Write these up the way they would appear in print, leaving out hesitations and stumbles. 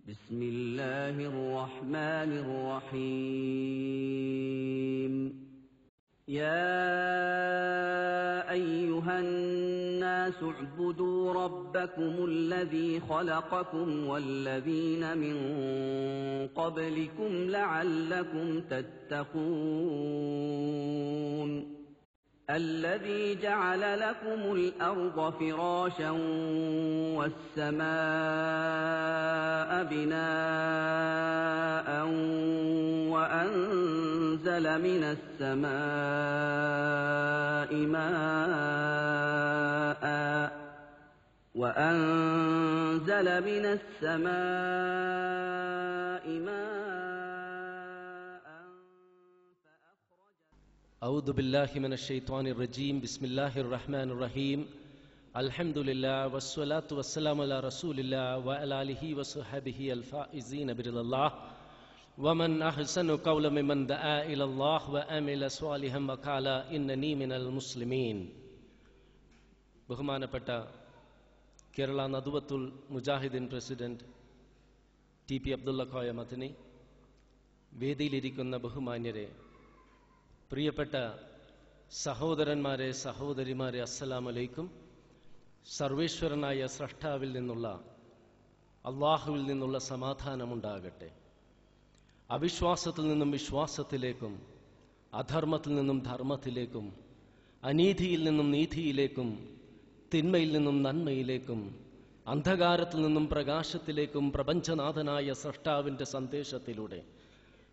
بسم الله الرحمن الرحيم يا أيها الناس اعبدوا ربكم الذي خلقكم والذين من قبلكم لعلكم تتقون الذي جعل لكم الأرض فراشا والسماء بناء وأنزل من السماء ماء أعوذ بالله من الشيطان الرجيم بسم الله الرحمن الرحيم الحمد لله والصلاة والسلام على رسول الله وعلى آله وصحبه الفائزين برضا الله ومن أحسن قولا ممن دعا إلى الله وعمل صالحا وقال إنني من المسلمين. ബഹുമാനപ്പെട്ട Kerala Nadvathul Mujahideen president T P Abdulla Koya Madani, വേദിയിലിരിക്കുന്ന ബഹുമാന്യരെ, പ്രിയപ്പെട്ട സഹോദരന്മാരെ, സഹോദരിമാരെ, അസ്സലാമു അലൈക്കും. സർവേശ്വരനായ സ്രഷ്ടാവിൽ നിന്നുള്ള, അള്ളാഹുവിൽ നിന്നുള്ള സമാധാനമുണ്ടാകട്ടെ. അവിശ്വാസത്തിൽ നിന്നും വിശ്വാസത്തിലേക്കും, അധർമ്മത്തിൽ നിന്നും ധർമ്മത്തിലേക്കും, അനീതിയിൽ നിന്നും നീതിയിലേക്കും, തിന്മയിൽ നിന്നും നന്മയിലേക്കും, അന്ധകാരത്തിൽ നിന്നും പ്രകാശത്തിലേക്കും പ്രപഞ്ചനാഥനായ സ്രഷ്ടാവിൻ്റെ സന്ദേശത്തിലൂടെ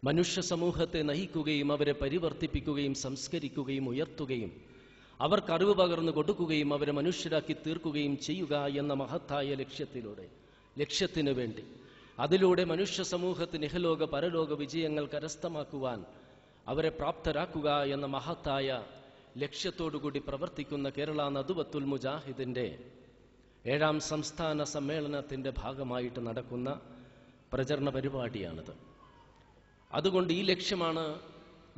മനുഷ്യ സമൂഹത്തെ നയിക്കുകയും അവരെ പരിവർത്തിപ്പിക്കുകയും സംസ്കരിക്കുകയും ഉയർത്തുകയും അവർക്ക് അറിവ് പകർന്നു കൊടുക്കുകയും അവരെ മനുഷ്യരാക്കി തീർക്കുകയും ചെയ്യുക എന്ന മഹത്തായ ലക്ഷ്യത്തിനു വേണ്ടി, അതിലൂടെ മനുഷ്യ സമൂഹത്തിന് ഇഹലോക പരലോക വിജയങ്ങൾ കരസ്ഥമാക്കുവാൻ അവരെ പ്രാപ്തരാക്കുക എന്ന മഹത്തായ ലക്ഷ്യത്തോടുകൂടി പ്രവർത്തിക്കുന്ന കേരള നദുവത്തുൽ മുജാഹിദിൻ്റെ 7ാം സംസ്ഥാന സമ്മേളനത്തിൻ്റെ ഭാഗമായിട്ട് നടക്കുന്ന പ്രചരണ പരിപാടിയാണിത്. അതുകൊണ്ട് ഈ ലക്ഷ്യമാണ്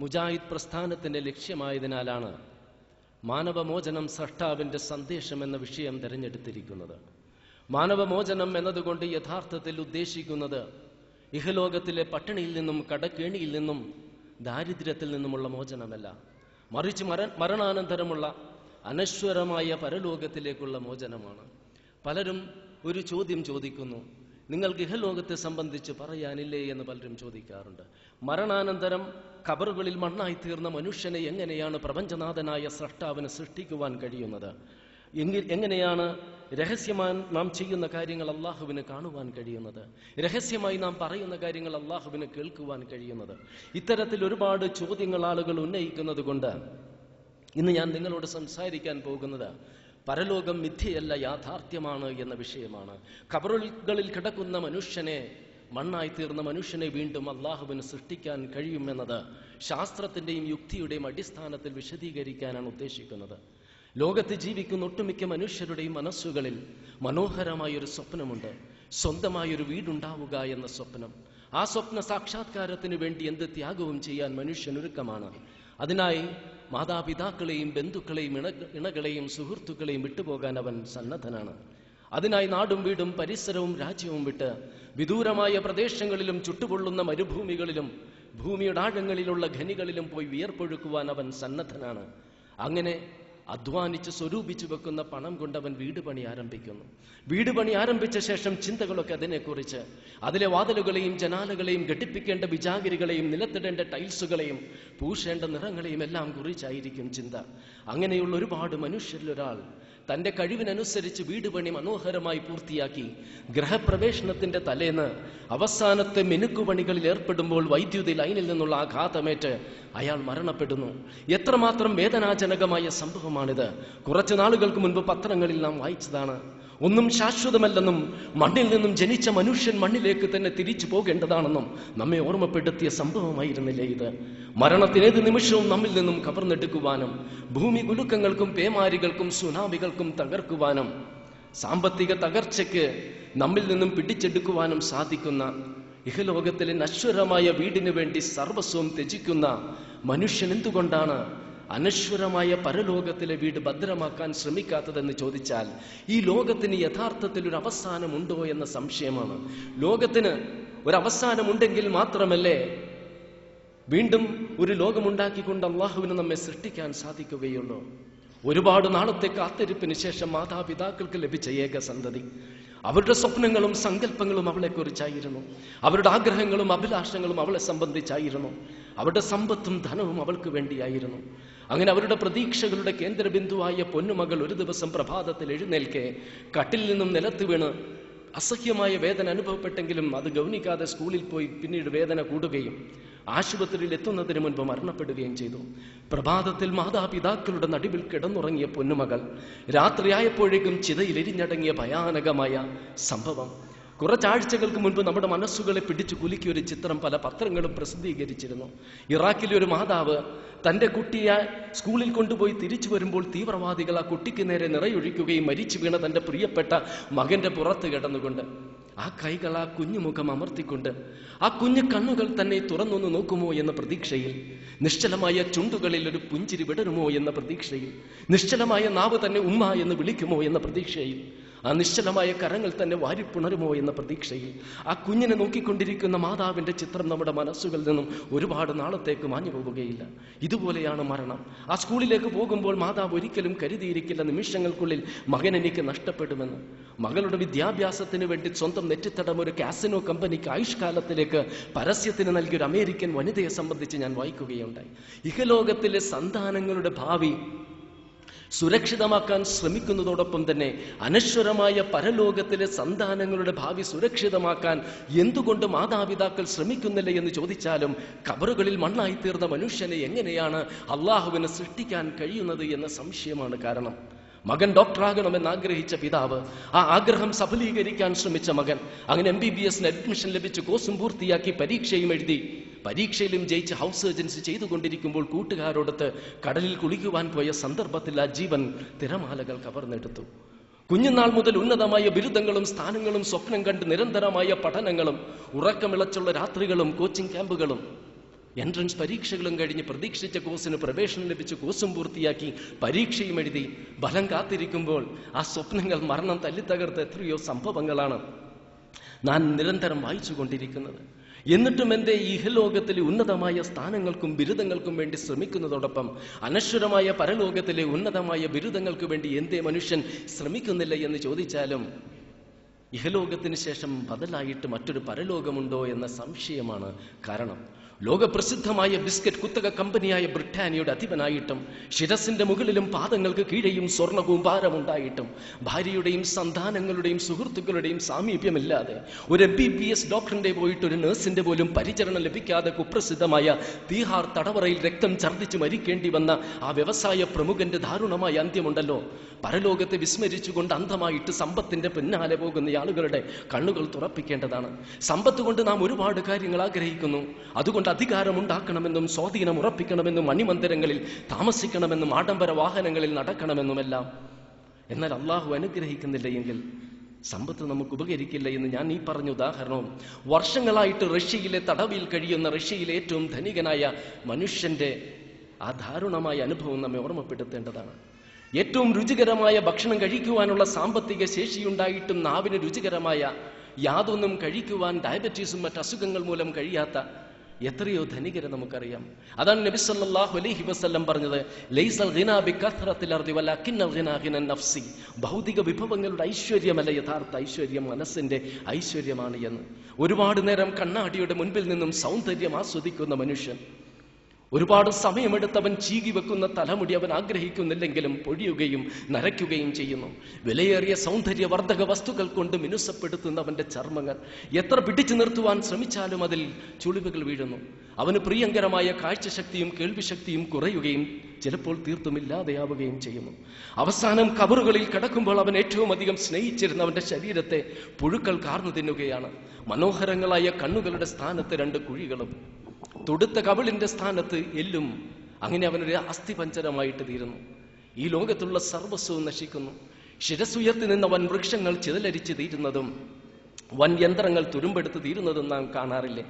മുജാഹിദ് പ്രസ്ഥാനത്തിൻ്റെ ലക്ഷ്യമായതിനാലാണ് മാനവമോചനം സ്രഷ്ടാവിൻ്റെ സന്ദേശം എന്ന വിഷയം തിരഞ്ഞെടുത്തിരിക്കുന്നത്. മാനവമോചനം എന്നതുകൊണ്ട് യഥാർത്ഥത്തിൽ ഉദ്ദേശിക്കുന്നത് ഇഹലോകത്തിലെ പട്ടിണിയിൽ നിന്നും, കടക്കേണിയിൽ നിന്നും, ദാരിദ്ര്യത്തിൽ നിന്നുമുള്ള മോചനമല്ല, മറിച്ച് മരണാനന്തരമുള്ള അനശ്വരമായ പരലോകത്തിലേക്കുള്ള മോചനമാണ്. പലരും ഒരു ചോദ്യം ചോദിക്കുന്നു, നിങ്ങൾക്ക് ഇഹലോകത്തെ സംബന്ധിച്ച് പറയാനില്ലേ എന്ന് പലരും ചോദിക്കാറുണ്ട്. മരണാനന്തരം ഖബറുകളിൽ മണ്ണായി തീർന്ന മനുഷ്യനെ എങ്ങനെയാണ് പ്രപഞ്ചനാഥനായ സ്രഷ്ടാവിന് സൃഷ്ടിക്കുവാൻ കഴിയുന്നത്? എങ്ങനെയാണ് രഹസ്യമായി നാം ചെയ്യുന്ന കാര്യങ്ങൾ അള്ളാഹുവിന് കാണുവാൻ കഴിയുന്നത്? രഹസ്യമായി നാം പറയുന്ന കാര്യങ്ങൾ അള്ളാഹുവിന് കേൾക്കുവാൻ കഴിയുന്നത്? ഇത്തരത്തിൽ ഒരുപാട് ചോദ്യങ്ങൾ ആളുകൾ ഉന്നയിക്കുന്നത് കൊണ്ട് ഇന്ന് ഞാൻ നിങ്ങളോട് സംസാരിക്കാൻ പോകുന്നത് പരലോകം മിഥ്യയല്ല, യാഥാർത്ഥ്യമാണ് എന്ന വിഷയമാണ്. ഖബറുകളിൽ കിടക്കുന്ന മനുഷ്യനെ, മണ്ണായി തീർന്ന മനുഷ്യനെ വീണ്ടും അള്ളാഹുവിന് സൃഷ്ടിക്കാൻ കഴിയുമെന്നത് ശാസ്ത്രത്തിൻ്റെയും യുക്തിയുടെയും അടിസ്ഥാനത്തിൽ വിശദീകരിക്കാനാണ് ഉദ്ദേശിക്കുന്നത്. ലോകത്ത് ജീവിക്കുന്ന ഒട്ടുമിക്ക മനുഷ്യരുടെയും മനസ്സുകളിൽ മനോഹരമായൊരു സ്വപ്നമുണ്ട്, സ്വന്തമായൊരു വീടുണ്ടാവുക എന്ന സ്വപ്നം. ആ സ്വപ്ന സാക്ഷാത്കാരത്തിന് വേണ്ടി എന്ത് ത്യാഗവും ചെയ്യാൻ മനുഷ്യനൊരുക്കമാണ്. അതിനായി മാതാപിതാക്കളെയും ബന്ധുക്കളെയും ഇണകളെയും സുഹൃത്തുക്കളെയും വിട്ടുപോകാൻ അവൻ സന്നദ്ധനാണ്. അതിനായി നാടും വീടും പരിസരവും രാജ്യവും വിട്ട് വിദൂരമായ പ്രദേശങ്ങളിലും ചുട്ടുപൊള്ളുന്ന മരുഭൂമികളിലും ഭൂമിയുടെ ആഴങ്ങളിലുള്ള ഖനികളിലും പോയി വിയർപ്പൊഴുക്കുവാൻ അവൻ സന്നദ്ധനാണ്. അങ്ങനെ അധ്വാനിച്ച് സ്വരൂപിച്ചു വെക്കുന്ന പണം കൊണ്ട് അവൻ വീട് പണി ആരംഭിക്കുന്നു. വീട് പണി ആരംഭിച്ച ശേഷം ചിന്തകളൊക്കെ അതിനെക്കുറിച്ച്, അതിലെ വാതിലുകളെയും ജനാലകളെയും ഘടിപ്പിക്കേണ്ട വിജാഗിരികളെയും നിലത്തിടേണ്ട ടൈൽസുകളെയും പൂശേണ്ട നിറങ്ങളെയും എല്ലാം കുറിച്ചായിരിക്കും ചിന്ത. അങ്ങനെയുള്ള ഒരുപാട് മനുഷ്യരിലൊരാൾ തൻ്റെ കഴിവിനനുസരിച്ച് വീട് പണി മനോഹരമായി പൂർത്തിയാക്കി ഗൃഹപ്രവേശനത്തിന്റെ തലേന്ന് അവസാനത്തെ മിനുക്കുപണികളിൽ ഏർപ്പെടുമ്പോൾ വൈദ്യുതി ലൈനിൽ നിന്നുള്ള ആഘാതമേറ്റ് അയാൾ മരണപ്പെടുന്നു. എത്രമാത്രം വേദനാജനകമായ സംഭവമാണിത്! കുറച്ചു നാളുകൾക്ക് മുൻപ് പത്രങ്ങളിൽ നാം വായിച്ചതാണ്. ഒന്നും ശാശ്വതമല്ലെന്നും മണ്ണിൽ നിന്നും ജനിച്ച മനുഷ്യൻ മണ്ണിലേക്ക് തന്നെ തിരിച്ചു പോകേണ്ടതാണെന്നും നമ്മെ ഓർമ്മപ്പെടുത്തിയ സംഭവമായിരുന്നില്ലേ ഇത്? മരണത്തിനേത് നിമിഷവും നമ്മിൽ നിന്നും കവർന്നെടുക്കുവാനും ഭൂമി കുലുക്കങ്ങൾക്കും പേമാരികൾക്കും സുനാമികൾക്കും തകർക്കുവാനും സാമ്പത്തിക തകർച്ചയ്ക്ക് നമ്മിൽ നിന്നും പിടിച്ചെടുക്കുവാനും സാധിക്കുന്ന, ഇഹലോകത്തിലെ നശ്വരമായ വീടിനു വേണ്ടി സർവസ്വം ത്യജിക്കുന്ന മനുഷ്യൻ എന്തുകൊണ്ടാണ് അനശ്വരമായ പരലോകത്തിലെ വീട് ഭദ്രമാക്കാൻ ശ്രമിക്കാത്തതെന്ന് ചോദിച്ചാൽ ഈ ലോകത്തിന് യഥാർത്ഥത്തിൽ ഒരു അവസാനമുണ്ടോ എന്ന സംശയമാണ്. ലോകത്തിന് ഒരവസാനമുണ്ടെങ്കിൽ മാത്രമല്ലേ വീണ്ടും ഒരു ലോകമുണ്ടാക്കിക്കൊണ്ട് അള്ളാഹുവിന് നമ്മെ സൃഷ്ടിക്കാൻ സാധിക്കുകയുള്ളൂ. ഒരുപാട് നാളത്തെ കാത്തിരിപ്പിന് ശേഷം മാതാപിതാക്കൾക്ക് ലഭിച്ച ഏക സന്തതി. അവരുടെ സ്വപ്നങ്ങളും സങ്കല്പങ്ങളും അവളെക്കുറിച്ചായിരുന്നു. അവരുടെ ആഗ്രഹങ്ങളും അഭിലാഷങ്ങളും അവളെ സംബന്ധിച്ചായിരുന്നു. അവരുടെ സമ്പത്തും ധനവും അവൾക്ക് വേണ്ടിയായിരുന്നു. അങ്ങനെ അവരുടെ പ്രതീക്ഷകളുടെ കേന്ദ്രബിന്ദുവായ പൊന്നുമകൾ ഒരു ദിവസം പ്രഭാതത്തിൽ എഴുന്നേൽക്കെ കട്ടിൽ നിന്നും നിലത്ത് വീണ് അസഹ്യമായ വേദന അനുഭവപ്പെട്ടെങ്കിലും അത് ഗൗനിക്കാതെ സ്കൂളിൽ പോയി പിന്നീട് വേദന കൂടുകയും ആശുപത്രിയിൽ എത്തുന്നതിന് മുൻപ് മരണപ്പെടുകയും ചെയ്തു. പ്രഭാതത്തിൽ മാതാപിതാക്കളുടെ നടുവിൽ കിടന്നുറങ്ങിയ പൊന്നുമകൾ രാത്രിയായപ്പോഴേക്കും ചിതയിൽ എരിഞ്ഞടങ്ങിയ ഭയാനകമായ സംഭവം. കുറച്ചാഴ്ചകൾക്ക് മുൻപ് നമ്മുടെ മനസ്സുകളെ പിടിച്ചു കുലുക്കിയ ഒരു ചിത്രം പല പത്രങ്ങളും പ്രസിദ്ധീകരിച്ചിരുന്നു. ഇറാഖിലെ ഒരു മാതാവ് തന്റെ കുട്ടിയെ സ്കൂളിൽ കൊണ്ടുപോയി തിരിച്ചു വരുമ്പോൾ തീവ്രവാദികൾ ആ കുട്ടിക്ക് നേരെ നിറയൊഴിക്കുകയും മരിച്ചു വീണ തന്റെ പ്രിയപ്പെട്ട മകന്റെ പുറത്ത് കിടന്നുകൊണ്ട് ആ കൈകൾ ആ കുഞ്ഞുമുഖം അമർത്തിക്കൊണ്ട് ആ കുഞ്ഞു കണ്ണുകൾ തന്നെ തുറന്നൊന്ന് നോക്കുമോ എന്ന പ്രതീക്ഷയിൽ, നിശ്ചലമായ ചുണ്ടുകളിൽ ഒരു പുഞ്ചിരി വിടരുമോ എന്ന പ്രതീക്ഷയിൽ, നിശ്ചലമായ നാവ് തന്നെ ഉമ്മ എന്ന് വിളിക്കുമോ എന്ന പ്രതീക്ഷയിൽ, ആ നിശ്ചലമായ കരങ്ങൾ തന്നെ വാരിപ്പുണരുമോ എന്ന പ്രതീക്ഷയിൽ ആ കുഞ്ഞിനെ നോക്കിക്കൊണ്ടിരിക്കുന്ന മാതാവിന്റെ ചിത്രം നമ്മുടെ മനസ്സുകളിൽ നിന്നും ഒരുപാട് നാളത്തേക്ക് മാഞ്ഞു പോവുകയില്ല. ഇതുപോലെയാണ് മരണം. ആ സ്കൂളിലേക്ക് പോകുമ്പോൾ മാതാവ് ഒരിക്കലും കരുതിയിരിക്കില്ല നിമിഷങ്ങൾക്കുള്ളിൽ മകൻ എനിക്ക് നഷ്ടപ്പെടുമെന്ന്. മകളുടെ വിദ്യാഭ്യാസത്തിന് വേണ്ടി സ്വന്തം നെറ്റിത്തടം ഒരു കാസിനോ കമ്പനിക്ക് ആയുഷ്കാലത്തിലേക്ക് പരസ്യത്തിന് നൽകിയ ഒരു അമേരിക്കൻ വനിതയെ സംബന്ധിച്ച് ഞാൻ വായിക്കുകയുണ്ടായി. ഇഹലോകത്തിലെ സന്താനങ്ങളുടെ ഭാവി സുരക്ഷിതമാക്കാൻ ശ്രമിക്കുന്നതോടൊപ്പം തന്നെ അനശ്വരമായ പരലോകത്തിലെ സന്താനങ്ങളുടെ ഭാവി സുരക്ഷിതമാക്കാൻ എന്തുകൊണ്ട് മാതാപിതാക്കൾ ശ്രമിക്കുന്നില്ല എന്ന് ചോദിച്ചാലും ഖബറുകളിൽ മണ്ണായി തീർന്ന മനുഷ്യനെ എങ്ങനെയാണ് അള്ളാഹുവിന് സൃഷ്ടിക്കാൻ കഴിയുന്നത് എന്ന സംശയമാണ് കാരണം. മകൻ ഡോക്ടറാകണമെന്ന് ആഗ്രഹിച്ച പിതാവ്, ആ ആഗ്രഹം സഫലീകരിക്കാൻ ശ്രമിച്ച മകൻ, അങ്ങനെ MBBS അഡ്മിഷൻ ലഭിച്ച് കോഴ്സും പൂർത്തിയാക്കി പരീക്ഷയും എഴുതി, പരീക്ഷയിലും ജയിച്ച് ഹൗസ് സർജൻസി ചെയ്തുകൊണ്ടിരിക്കുമ്പോൾ കൂട്ടുകാരോടൊത്ത് കടലിൽ കുളിക്കുവാൻ പോയ സന്ദർഭത്തിൽ ആ ജീവൻ തിരമാലകൾ കവർന്നെടുത്തു. കുഞ്ഞുനാൾ മുതൽ ഉന്നതമായ ബിരുദങ്ങളും സ്ഥാനങ്ങളും സ്വപ്നം കണ്ട് നിരന്തരമായ പഠനങ്ങളും ഉറക്കമിളച്ചുള്ള രാത്രികളും കോച്ചിങ് ക്യാമ്പുകളും എൻട്രൻസ് പരീക്ഷകളും കഴിഞ്ഞ് പ്രതീക്ഷിച്ച കോഴ്സിന് പ്രവേശനം ലഭിച്ച് കോഴ്സും പൂർത്തിയാക്കി പരീക്ഷയും എഴുതി ഫലം കാത്തിരിക്കുമ്പോൾ ആ സ്വപ്നങ്ങൾ മരണം തല്ലിത്തകർത്ത എത്രയോ സംഭവങ്ങളാണ് ഞാൻ നിരന്തരം വായിച്ചുകൊണ്ടിരിക്കുന്നത്. എന്നിട്ടും എൻ്റെ ഇഹലോകത്തിലെ ഉന്നതമായ സ്ഥാനങ്ങൾക്കും ബിരുദങ്ങൾക്കും വേണ്ടി ശ്രമിക്കുന്നതോടൊപ്പം അനശ്വരമായ പരലോകത്തിലെ ഉന്നതമായ ബിരുദങ്ങൾക്ക് വേണ്ടി എന്തേ മനുഷ്യൻ ശ്രമിക്കുന്നില്ല എന്ന് ചോദിച്ചാലും ഇഹലോകത്തിന് ശേഷം ബദലായിട്ട് മറ്റൊരു പരലോകമുണ്ടോ എന്ന സംശയമാണ് കാരണം. ലോകപ്രസിദ്ധമായ ബിസ്ക്കറ്റ് കുത്തക കമ്പനിയായ ബ്രിട്ടാനിയുടെ അധിപനായിട്ടും ശിരസിന്റെ മുകളിലും പാദങ്ങൾക്ക് കീഴെയും സ്വർണ്ണ കൂമ്പാരമുണ്ടായിട്ടും ഭാര്യയുടെയും സന്താനങ്ങളുടെയും സുഹൃത്തുക്കളുടെയും സാമീപ്യമില്ലാതെ ഒരു MBBS ഡോക്ടറിന്റെ പോയിട്ട് ഒരു നഴ്സിന്റെ പോലും പരിചരണം ലഭിക്കാതെ കുപ്രസിദ്ധമായ തീഹാർ തടവറയിൽ രക്തം ഛർദ്ദിച്ച് മരിക്കേണ്ടി വന്ന ആ വ്യവസായ പ്രമുഖന്റെ ദാരുണമായ അന്ത്യമുണ്ടല്ലോ. പരലോകത്തെ വിസ്മരിച്ചുകൊണ്ട് അന്ധമായിട്ട് സമ്പത്തിന്റെ പിന്നാലെ പോകുന്ന ആളുകളുടെ കണ്ണുകൾ തുറപ്പിക്കേണ്ടതാണ്. സമ്പത്ത് കൊണ്ട് നാം ഒരുപാട് കാര്യങ്ങൾ ആഗ്രഹിക്കുന്നു. അതുകൊണ്ട് അധികാരമുണ്ടാക്കണമെന്നും സ്വാധീനം ഉറപ്പിക്കണമെന്നും അണിമന്ദിരങ്ങളിൽ താമസിക്കണമെന്നും ആഡംബര വാഹനങ്ങളിൽ നടക്കണമെന്നുമെല്ലാം. എന്നാൽ അള്ളാഹു അനുഗ്രഹിക്കുന്നില്ല എങ്കിൽ സമ്പത്ത് നമുക്ക് ഉപകരിക്കില്ല എന്ന് ഞാൻ ഈ പറഞ്ഞ ഉദാഹരണവും വർഷങ്ങളായിട്ട് റഷ്യയിലെ തടവിൽ കഴിയുന്ന റഷ്യയിലെ ഏറ്റവും ധനികനായ മനുഷ്യന്റെ ആ ദാരുണമായ അനുഭവം നമ്മെ ഓർമ്മപ്പെടുത്തേണ്ടതാണ്. ഏറ്റവും രുചികരമായ ഭക്ഷണം കഴിക്കുവാനുള്ള സാമ്പത്തിക ശേഷിയുണ്ടായിട്ടും നാവിന് രുചികരമായ യാതൊന്നും കഴിക്കുവാൻ ഡയബറ്റീസും മറ്റ് അസുഖങ്ങൾ മൂലം കഴിയാത്ത എത്രയോ ധനികരെ നമുക്കറിയാം. അതാണ് നബി സല്ലല്ലാഹു അലൈഹി വസല്ലം പറഞ്ഞത്, ലൈസൽ ഗിനാ ബികത്റത്തിൽ അർദി വലകിന്നൽ ഗിനാ ഗിനൻ നഫ്സി. ഭൗതിക വിഭവങ്ങളുടെ ഐശ്വര്യമല്ല യഥാർത്ഥ ഐശ്വര്യം, മനസ്സിന്റെ ഐശ്വര്യമാണ് എന്ന്. ഒരുപാട് നേരം കണ്ണാടിയുടെ മുൻപിൽ നിന്നും സൗന്ദര്യം ആസ്വദിക്കുന്ന മനുഷ്യൻ, ഒരുപാട് സമയമെടുത്തവൻ ചീകി വെക്കുന്ന തലമുടി അവൻ ആഗ്രഹിക്കുന്നില്ലെങ്കിലും പൊഴിയുകയും നരയ്ക്കുകയും ചെയ്യുന്നു. വിലയേറിയ സൗന്ദര്യവർദ്ധക വസ്തുക്കൾ കൊണ്ട് മിനുസപ്പെടുത്തുന്നവന്റെ ചർമ്മങ്ങൾ എത്ര പിടിച്ചു നിർത്തുവാൻ ശ്രമിച്ചാലും അതിൽ ചുളിവുകൾ വീഴുന്നു. അവന് പ്രിയങ്കരമായ കാഴ്ചശക്തിയും കേൾവിശക്തിയും കുറയുകയും ചിലപ്പോൾ തീർത്തുമില്ലാതെയാവുകയും ചെയ്യുന്നു. അവസാനം കബറുകളിൽ കിടക്കുമ്പോൾ അവൻ ഏറ്റവും അധികം സ്നേഹിച്ചിരുന്ന അവന്റെ ശരീരത്തെ പുഴുക്കൾ കാർന്നു തിന്നുകയാണ്. മനോഹരങ്ങളായ കണ്ണുകളുടെ സ്ഥാനത്ത് 2 കുഴികളും തൊടുത്ത കവിളിന്റെ സ്ഥാനത്ത് എല്ലും. അങ്ങനെ അവനൊരു അസ്ഥിപഞ്ചരമായിട്ട് തീരുന്നു. ഈ ലോകത്തുള്ള സർവസ്വവും നശിക്കുന്നു. ശിരസുയർത്തി നിന്ന വൻ വൃക്ഷങ്ങൾ ചിതലരിച്ച് തീരുന്നതും വൻ യന്ത്രങ്ങൾ തുരുമ്പെടുത്ത് തീരുന്നതും നാം കാണാറില്ലേ?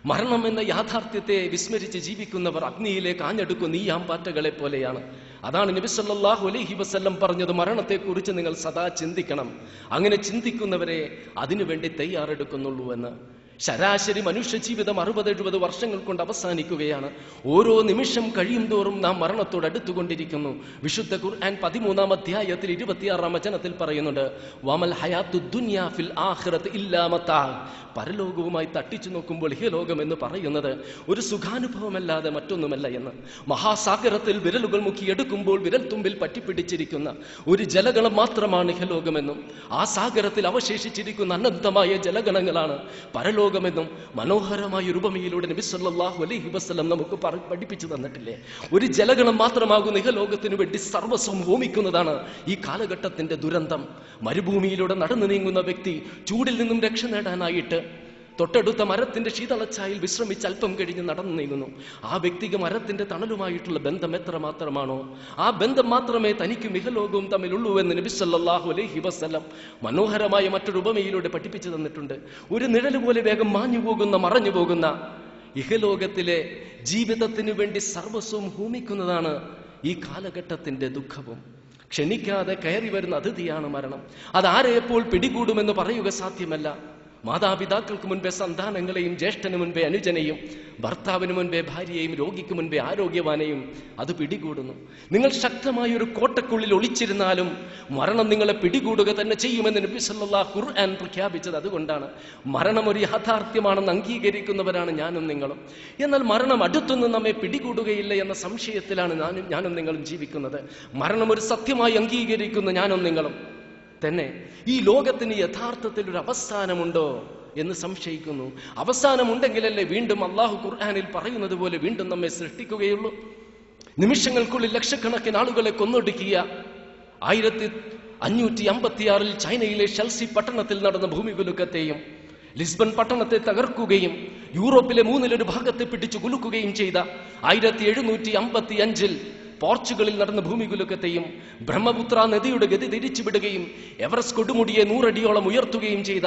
മരണം എന്ന യാഥാർത്ഥ്യത്തെ വിസ്മരിച്ച് ജീവിക്കുന്നവർ അഗ്നിയിലേക്ക് ആഞ്ഞെടുക്കുന്ന ഈ ആമ്പാറ്റകളെ പോലെയാണ്. അതാണ് നബി സല്ലല്ലാഹു അലൈഹി വസല്ലം പറഞ്ഞത്, മരണത്തെക്കുറിച്ച് നിങ്ങൾ സദാ ചിന്തിക്കണം. അങ്ങനെ ചിന്തിക്കുന്നവരെ അതിനുവേണ്ടി തയ്യാറെടുക്കുന്നുള്ളൂ എന്ന്. ശരാശരി മനുഷ്യ ജീവിതം 60-70 വർഷങ്ങൾ കൊണ്ട് അവസാനിക്കുകയാണ്. ഓരോ നിമിഷം കഴിയും തോറും നാം മരണത്തോട് അടുത്തുകൊണ്ടിരിക്കുന്നു. വിശുദ്ധ ഖുർആൻ 13-ാം അധ്യായത്തിൽ 26-ാം വചനത്തിൽ പറയുന്നുണ്ട്, വമൽ ഹയാത്തു ദുനിയാ ഫിൽ ആഖിറതി ഇല്ലാ മതാ. പരലോകവുമായി തട്ടിച്ചു നോക്കുമ്പോൾ ഇഹലോകം എന്ന് പറയുന്നത് ഒരു സുഖാനുഭവമല്ലാതെ മറ്റൊന്നുമല്ല എന്ന്. മഹാസാഗരത്തിൽ വിരലുകൾ മുക്കിയെടുക്കുമ്പോൾ വിരൽ തുമ്പിൽ പറ്റിപ്പിടിച്ചിരിക്കുന്ന ഒരു ജലഗണം മാത്രമാണ് ഇഹലോകമെന്നും ആ സാഗരത്തിൽ അവശേഷിച്ചിരിക്കുന്ന അനന്തമായ ജലഗണങ്ങളാണ് പരലോകമെന്നും മനോഹരമായ ഉപമയിലൂടെ നബി സല്ലല്ലാഹു അലൈഹി വസല്ലം നമുക്ക് പഠിപ്പിച്ചു തന്നിട്ടില്ലേ? ഒരു ജലഗണം മാത്രമാകുന്ന ഇഹലോകത്തിനു വേണ്ടി സർവസ്വം ഹോമിക്കുന്നതാണ് ഈ കാലഘട്ടത്തിന്റെ ദുരന്തം. മരുഭൂമിയിലൂടെ നടന്നു നീങ്ങുന്ന വ്യക്തി ചൂടിൽ നിന്നും രക്ഷ നേടാനായിട്ട് തൊട്ടടുത്ത മരത്തിന്റെ ശീതളച്ചായിൽ വിശ്രമിച്ച് അല്പം കഴിഞ്ഞ് നടന്നു നീങ്ങുന്നു. ആ വ്യക്തിക്ക് മരത്തിന്റെ തണലുമായിട്ടുള്ള ബന്ധം എത്രമാത്രമാണോ, ആ ബന്ധം മാത്രമേ തനിക്കും ഇഹലോകവും തമ്മിലുള്ളൂ എന്ന് നബി സല്ലല്ലാഹു അലൈഹി വസല്ലം മനോഹരമായ മറ്റൊരു ഉപമയിലൂടെ പഠിപ്പിച്ചു തന്നിട്ടുണ്ട്. ഒരു നിഴല് പോലെ വേഗം മാഞ്ഞു പോകുന്ന, മറഞ്ഞു പോകുന്ന ഇഹലോകത്തിലെ ജീവിതത്തിനു വേണ്ടി സർവസ്വം ഹോമിക്കുന്നതാണ് ഈ കാലഘട്ടത്തിന്റെ ദുഃഖവും. ക്ഷണിക്കാതെ കയറി വരുന്ന അതിഥിയാണ് മരണം. അതാരെ എപ്പോൾ പിടികൂടുമെന്ന് പറയുക സാധ്യമല്ല. മാതാപിതാക്കൾക്ക് മുൻപേ സന്താനങ്ങളെയും, ജ്യേഷ്ഠന് മുൻപേ അനുജനെയും, ഭർത്താവിന് മുൻപേ ഭാര്യയെയും, രോഗിക്ക് മുൻപേ ആരോഗ്യവാനെയും അത് പിടികൂടുന്നു. നിങ്ങൾ ശക്തമായ ഒരു കോട്ടക്കുള്ളിൽ ഒളിച്ചിരുന്നാലും മരണം നിങ്ങളെ പിടികൂടുക തന്നെ ചെയ്യുമെന്ന് നബി സല്ലല്ലാഹു ഖുർആൻ പ്രഖ്യാപിച്ചത് അതുകൊണ്ടാണ്. മരണം ഒരു യാഥാർത്ഥ്യമാണെന്ന് അംഗീകരിക്കുന്നവരാണ് ഞാനും നിങ്ങളും. എന്നാൽ മരണം അടുത്തൊന്നും നമ്മെ പിടികൂടുകയില്ല എന്ന സംശയത്തിലാണ് ഞാനും നിങ്ങളും ജീവിക്കുന്നത്. മരണം ഒരു സത്യമായി അംഗീകരിക്കുന്ന ഞാനും നിങ്ങളും തന്നെ ഈ ലോകത്തിന് യഥാർത്ഥത്തിൽ ഒരു അവസാനമുണ്ടോ എന്ന് സംശയിക്കുന്നു. അവസാനമുണ്ടെങ്കിലല്ലേ വീണ്ടും അള്ളാഹു ഖുർആനിൽ പറയുന്നത് പോലെ വീണ്ടും നമ്മെ സൃഷ്ടിക്കുകയുള്ളൂ. നിമിഷങ്ങൾക്കുള്ളിൽ ലക്ഷക്കണക്കിന് ആളുകളെ കൊന്നൊടുക്കിയ 1556 ചൈനയിലെ ഷെൽസി പട്ടണത്തിൽ നടന്ന ഭൂമികുലുക്കത്തെയും, ലിസ്ബൺ പട്ടണത്തെ തകർക്കുകയും യൂറോപ്പിലെ 1/3 ഭാഗത്തെ പിടിച്ചു കുലുക്കുകയും ചെയ്ത 1755 പോർച്ചുഗലിൽ നടന്ന ഭൂമികുലുക്കത്തെയും, ബ്രഹ്മപുത്ര നദിയുടെ ഗതി തിരിച്ചുവിടുകയും എവറസ്റ്റ് കൊടുമുടിയെ 100 അടിയോളം ഉയർത്തുകയും ചെയ്ത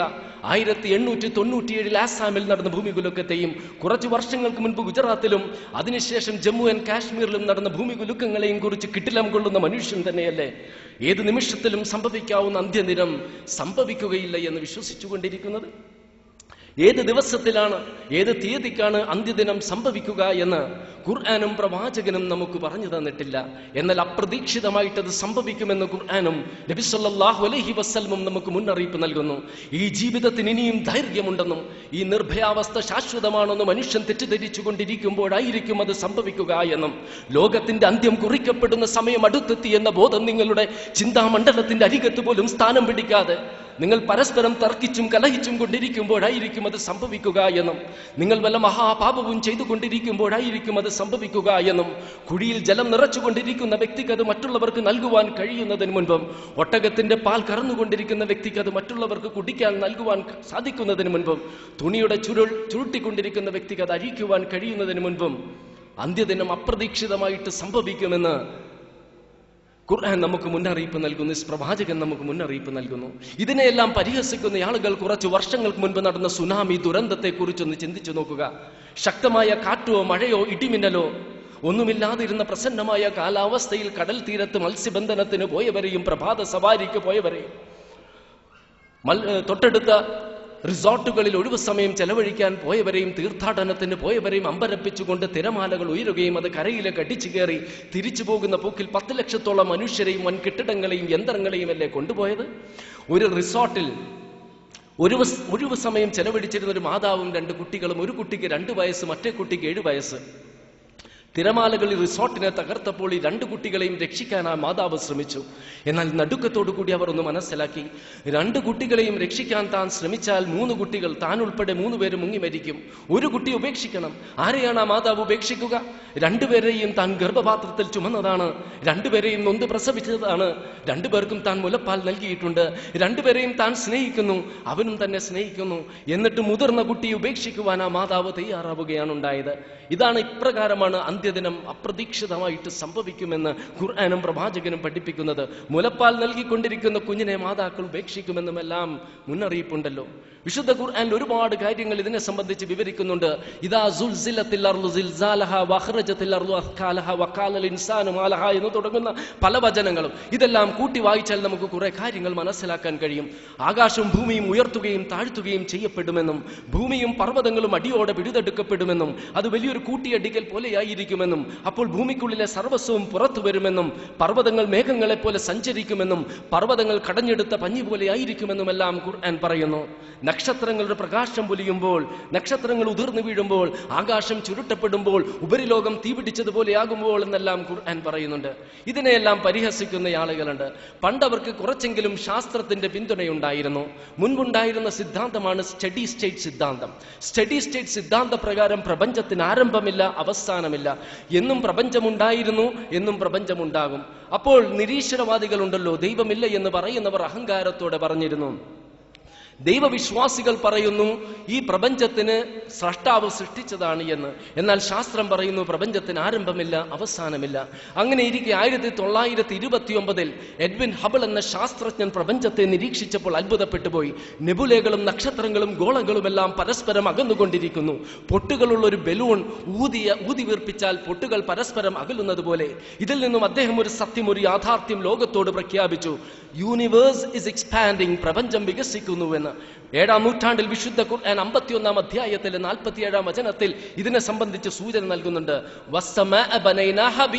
1897 ആസാമിൽ നടന്ന ഭൂമികുലുക്കത്തെയും, കുറച്ചു വർഷങ്ങൾക്ക് മുൻപ് ഗുജറാത്തിലും അതിനുശേഷം ജമ്മു ആൻഡ് കാശ്മീരിലും നടന്ന ഭൂമികുലുക്കങ്ങളെയും കുറിച്ച് കിടിലം കൊള്ളുന്ന മനുഷ്യൻ തന്നെയല്ലേ ഏത് നിമിഷത്തിലും സംഭവിക്കാവുന്ന അന്ത്യദിനം സംഭവിക്കുകയില്ല എന്ന് വിശ്വസിച്ചുകൊണ്ടിരിക്കുന്നത്? ഏത് ദിവസത്തിലാണ്, ഏത് തീയതിക്കാണ് അന്ത്യദിനം സംഭവിക്കുക എന്ന് ഖുർആനും പ്രവാചകനും നമുക്ക് പറഞ്ഞു തന്നിട്ടില്ല. എന്നാൽ അപ്രതീക്ഷിതമായിട്ടത് സംഭവിക്കുമെന്ന് ഖുർആനും നബി സല്ലല്ലാഹു അലൈഹി വസല്ലം നമുക്ക് മുന്നറിയിപ്പ് നൽകുന്നു. ഈ ജീവിതത്തിന് ഇനിയും ദൈർഘ്യമുണ്ടെന്നും ഈ നിർഭയാവസ്ഥ ശാശ്വതമാണെന്നും മനുഷ്യൻ തെറ്റിദ്ധരിച്ചു കൊണ്ടിരിക്കുമ്പോഴായിരിക്കും അത് സംഭവിക്കുക എന്നും, ലോകത്തിന്റെ അന്ത്യം കുറിക്കപ്പെടുന്ന സമയം അടുത്തെത്തി എന്ന ബോധം നിങ്ങളുടെ ചിന്താമണ്ഡലത്തിന്റെ അരികത്ത് പോലും സ്ഥാനം പിടിക്കാതെ നിങ്ങൾ പരസ്പരം തർക്കിച്ചും കലഹിച്ചും കൊണ്ടിരിക്കുമ്പോഴായിരിക്കും അത് സംഭവിക്കുക എന്നും, നിങ്ങൾ വല്ല മഹാപാപവും ചെയ്തുകൊണ്ടിരിക്കുമ്പോഴായിരിക്കും അത് സംഭവിക്കുക എന്നും, കുഴിയിൽ ജലം നിറച്ചുകൊണ്ടിരിക്കുന്ന വ്യക്തിക്ക് അത് മറ്റുള്ളവർക്ക് നൽകുവാൻ കഴിയുന്നതിന് മുൻപും, ഒട്ടകത്തിന്റെ പാൽ കറന്നുകൊണ്ടിരിക്കുന്ന വ്യക്തിക്ക് അത് മറ്റുള്ളവർക്ക് കുടിക്കാൻ നൽകുവാൻ സാധിക്കുന്നതിന് മുൻപും, തുണിയുടെ ചുരുട്ടിക്കൊണ്ടിരിക്കുന്ന വ്യക്തിക്ക് അത് അഴിക്കുവാൻ കഴിയുന്നതിന് മുൻപും അന്ത്യദിനം അപ്രതീക്ഷിതമായിട്ട് സംഭവിക്കുമെന്ന് ഖുർആൻ നമുക്ക് മുന്നറിയിപ്പ് നൽകുന്നു, പ്രവാചകൻ നമുക്ക് മുന്നറിയിപ്പ് നൽകുന്നു. ഇതിനെയെല്ലാം പരിഹസിക്കുന്ന ആളുകൾ കുറച്ച് വർഷങ്ങൾക്ക് മുൻപ് നടന്ന സുനാമി ദുരന്തത്തെ കുറിച്ചൊന്ന് ചിന്തിച്ചു നോക്കുക. ശക്തമായ കാറ്റോ മഴയോ ഇടിമിന്നലോ ഒന്നുമില്ലാതിരുന്ന പ്രസന്നമായ കാലാവസ്ഥയിൽ കടൽ തീരത്ത് മത്സ്യബന്ധനത്തിന് പോയവരെയും, പ്രഭാത സവാരിക്ക് പോയവരെയും, തൊട്ടടുത്ത റിസോർട്ടുകളിൽ ഒഴിവു സമയം ചെലവഴിക്കാൻ പോയവരെയും, തീർത്ഥാടനത്തിന് പോയവരെയും അമ്പരപ്പിച്ചുകൊണ്ട് തിരമാലകൾ ഉയരുകയും അത് കരയിലേക്ക് അടിച്ചു കയറി തിരിച്ചു പോകുന്ന പോക്കിൽ 10 ലക്ഷത്തോളം മനുഷ്യരെയും വൻ കെട്ടിടങ്ങളെയും യന്ത്രങ്ങളെയും അല്ലേ കൊണ്ടുപോയത്? ഒരു റിസോർട്ടിൽ ഒഴിവു സമയം ചെലവഴിച്ചിരുന്ന ഒരു മാതാവും 2 കുട്ടികളും, ഒരു കുട്ടിക്ക് 2 വയസ്സ്, മറ്റേ കുട്ടിക്ക് 7 വയസ്സ്. തിരമാലകൾ റിസോർട്ടിനെ തകർത്തപ്പോൾ ഈ 2 കുട്ടികളെയും രക്ഷിക്കാൻ ആ മാതാവ് ശ്രമിച്ചു. എന്നാൽ നടുക്കത്തോടു കൂടി അവർ ഒന്ന് മനസ്സിലാക്കി, 2 കുട്ടികളെയും രക്ഷിക്കാൻ താൻ ശ്രമിച്ചാൽ 3 കുട്ടികൾ, താൻ ഉൾപ്പെടെ 3 പേര് മുങ്ങി മരിക്കും. ഒരു കുട്ടി ഉപേക്ഷിക്കണം. ആരെയാണ് ആ മാതാവ് ഉപേക്ഷിക്കുക? 2 പേരെയും താൻ ഗർഭപാത്രത്തിൽ ചുമന്നതാണ്, 2 പേരെയും നൊന്ത് പ്രസവിച്ചതാണ്, 2 പേർക്കും താൻ മുലപ്പാൽ നൽകിയിട്ടുണ്ട്, 2 പേരെയും താൻ സ്നേഹിക്കുന്നു, അവനും തന്നെ സ്നേഹിക്കുന്നു. എന്നിട്ട് മുതിർന്ന കുട്ടിയെ ഉപേക്ഷിക്കുവാൻ ആ മാതാവ് തയ്യാറാവുകയാണ് ഉണ്ടായത്. ഇതാണ് ഇപ്രകാരമാണ് അന്ത്യദിനം അപ്രതീക്ഷിതമായിട്ട് സംഭവിക്കുമെന്ന് ഖുർആനും പ്രവാചകനും പഠിപ്പിക്കുന്നത്. മുലപ്പാൽ നൽകിക്കൊണ്ടിരിക്കുന്ന കുഞ്ഞിനെ മാതാക്കൾ ഉപേക്ഷിക്കുമെന്നുമെല്ലാം മുന്നറിയിപ്പുണ്ടല്ലോ. വിശുദ്ധ ഖുർആനിൽ ഒരുപാട് കാര്യങ്ങൾ ഇതിനെ സംബന്ധിച്ച് വിവരിക്കുന്നുണ്ട്. ഇദാ സുൽസിലത്തിൽ അർളു സിൽസാലഹ വഖറജത്തിൽ അർളു അസ്കാലഹ വഖാലൽ ഇൻസാനു മാലഹ എന്ന് തുടങ്ങുന്ന പല വചനങ്ങളും ഇതെല്ലാം കൂട്ടി വായിച്ചാൽ നമുക്ക് കുറെ കാര്യങ്ങൾ മനസ്സിലാക്കാൻ കഴിയും. ആകാശവും ഭൂമിയും ഉയർത്തുകയും താഴ്ത്തുകയും ചെയ്യപ്പെടുമെന്നും ഭൂമിയും പർവ്വതങ്ങളും അടിയോടെ പിഴുതെടുക്കപ്പെടുമെന്നും അത് വലിയൊരു കൂട്ടിയടിക്കൽ പോലെയായിരിക്കുമെന്നും അപ്പോൾ ഭൂമിക്കുള്ളിലെ സർവസ്വവും പുറത്തു വരുമെന്നും പർവ്വതങ്ങൾ മേഘങ്ങളെ പോലെ സഞ്ചരിക്കുമെന്നും പർവ്വതങ്ങൾ കടഞ്ഞെടുത്ത പഞ്ഞി പോലെ ആയിരിക്കുമെന്നുമെല്ലാം ഖുർആൻ പറയുന്നു. നക്ഷത്രങ്ങളുടെ പ്രകാശം പൊലിയുമ്പോൾ, നക്ഷത്രങ്ങൾ ഉതിർന്നു വീഴുമ്പോൾ, ആകാശം ചുരുട്ടപ്പെടുമ്പോൾ, ഉപരിലോകം തീപിടിച്ചതുപോലെയാകുമ്പോൾ എന്നെല്ലാം ഖുർആൻ പറയുന്നുണ്ട്. ഇതിനെയെല്ലാം പരിഹസിക്കുന്ന ആളുകളുണ്ട്. പണ്ടവർക്ക് കുറച്ചെങ്കിലും ശാസ്ത്രത്തിന്റെ പിന്തുണയുണ്ടായിരുന്നു. മുൻപുണ്ടായിരുന്ന സിദ്ധാന്തമാണ് സ്റ്റഡി സ്റ്റേറ്റ് സിദ്ധാന്തം. സ്റ്റഡി സ്റ്റേറ്റ് സിദ്ധാന്ത പ്രകാരം പ്രപഞ്ചത്തിന് ആരംഭമില്ല, അവസാനമില്ല. എന്നും പ്രപഞ്ചമുണ്ടായിരുന്നു, എന്നും പ്രപഞ്ചമുണ്ടാകും. അപ്പോൾ നിരീശ്വരവാദികളുണ്ടല്ലോ, ദൈവമില്ല എന്ന് പറയുന്നവർ അഹങ്കാരത്തോടെ പറഞ്ഞിരുന്നു. ദൈവവിശ്വാസികൾ പറയുന്നു ഈ പ്രപഞ്ചത്തിന് സ്രഷ്ടാവ് സൃഷ്ടിച്ചതാണ് എന്ന്. എന്നാൽ ശാസ്ത്രം പറയുന്നു പ്രപഞ്ചത്തിന് ആരംഭമില്ല, അവസാനമില്ല. അങ്ങനെ ഇരിക്കെ 1929 എഡ്വിൻ ഹബിൾ എന്ന ശാസ്ത്രജ്ഞൻ പ്രപഞ്ചത്തെ നിരീക്ഷിച്ചപ്പോൾ അത്ഭുതപ്പെട്ടു പോയി. നെബുലകളും നക്ഷത്രങ്ങളും ഗോളങ്ങളുമെല്ലാം പരസ്പരം അകന്നുകൊണ്ടിരിക്കുന്നു. പൊട്ടുകളുള്ള ഒരു ബലൂൺ ഊതി വീർപ്പിച്ചാൽ പൊട്ടുകൾ പരസ്പരം അകലുന്നത് പോലെ. ഇതിൽ നിന്നും അദ്ദേഹം ഒരു സത്യം, ഒരു യാഥാർത്ഥ്യം ലോകത്തോട് പ്രഖ്യാപിച്ചു. യൂണിവേഴ്സ് ഇസ് എക്സ്പാൻഡിങ്, പ്രപഞ്ചം വികസിക്കുന്നുവെന്ന്. 7-ാം നൂറ്റാണ്ടിൽ വിശുദ്ധ ഖുർആൻ 51-ാം അധ്യായത്തിൽ 47-ാം വചനത്തിൽ ഇതിനെ സംബന്ധിച്ച് സൂചന നൽകുന്നുണ്ട്.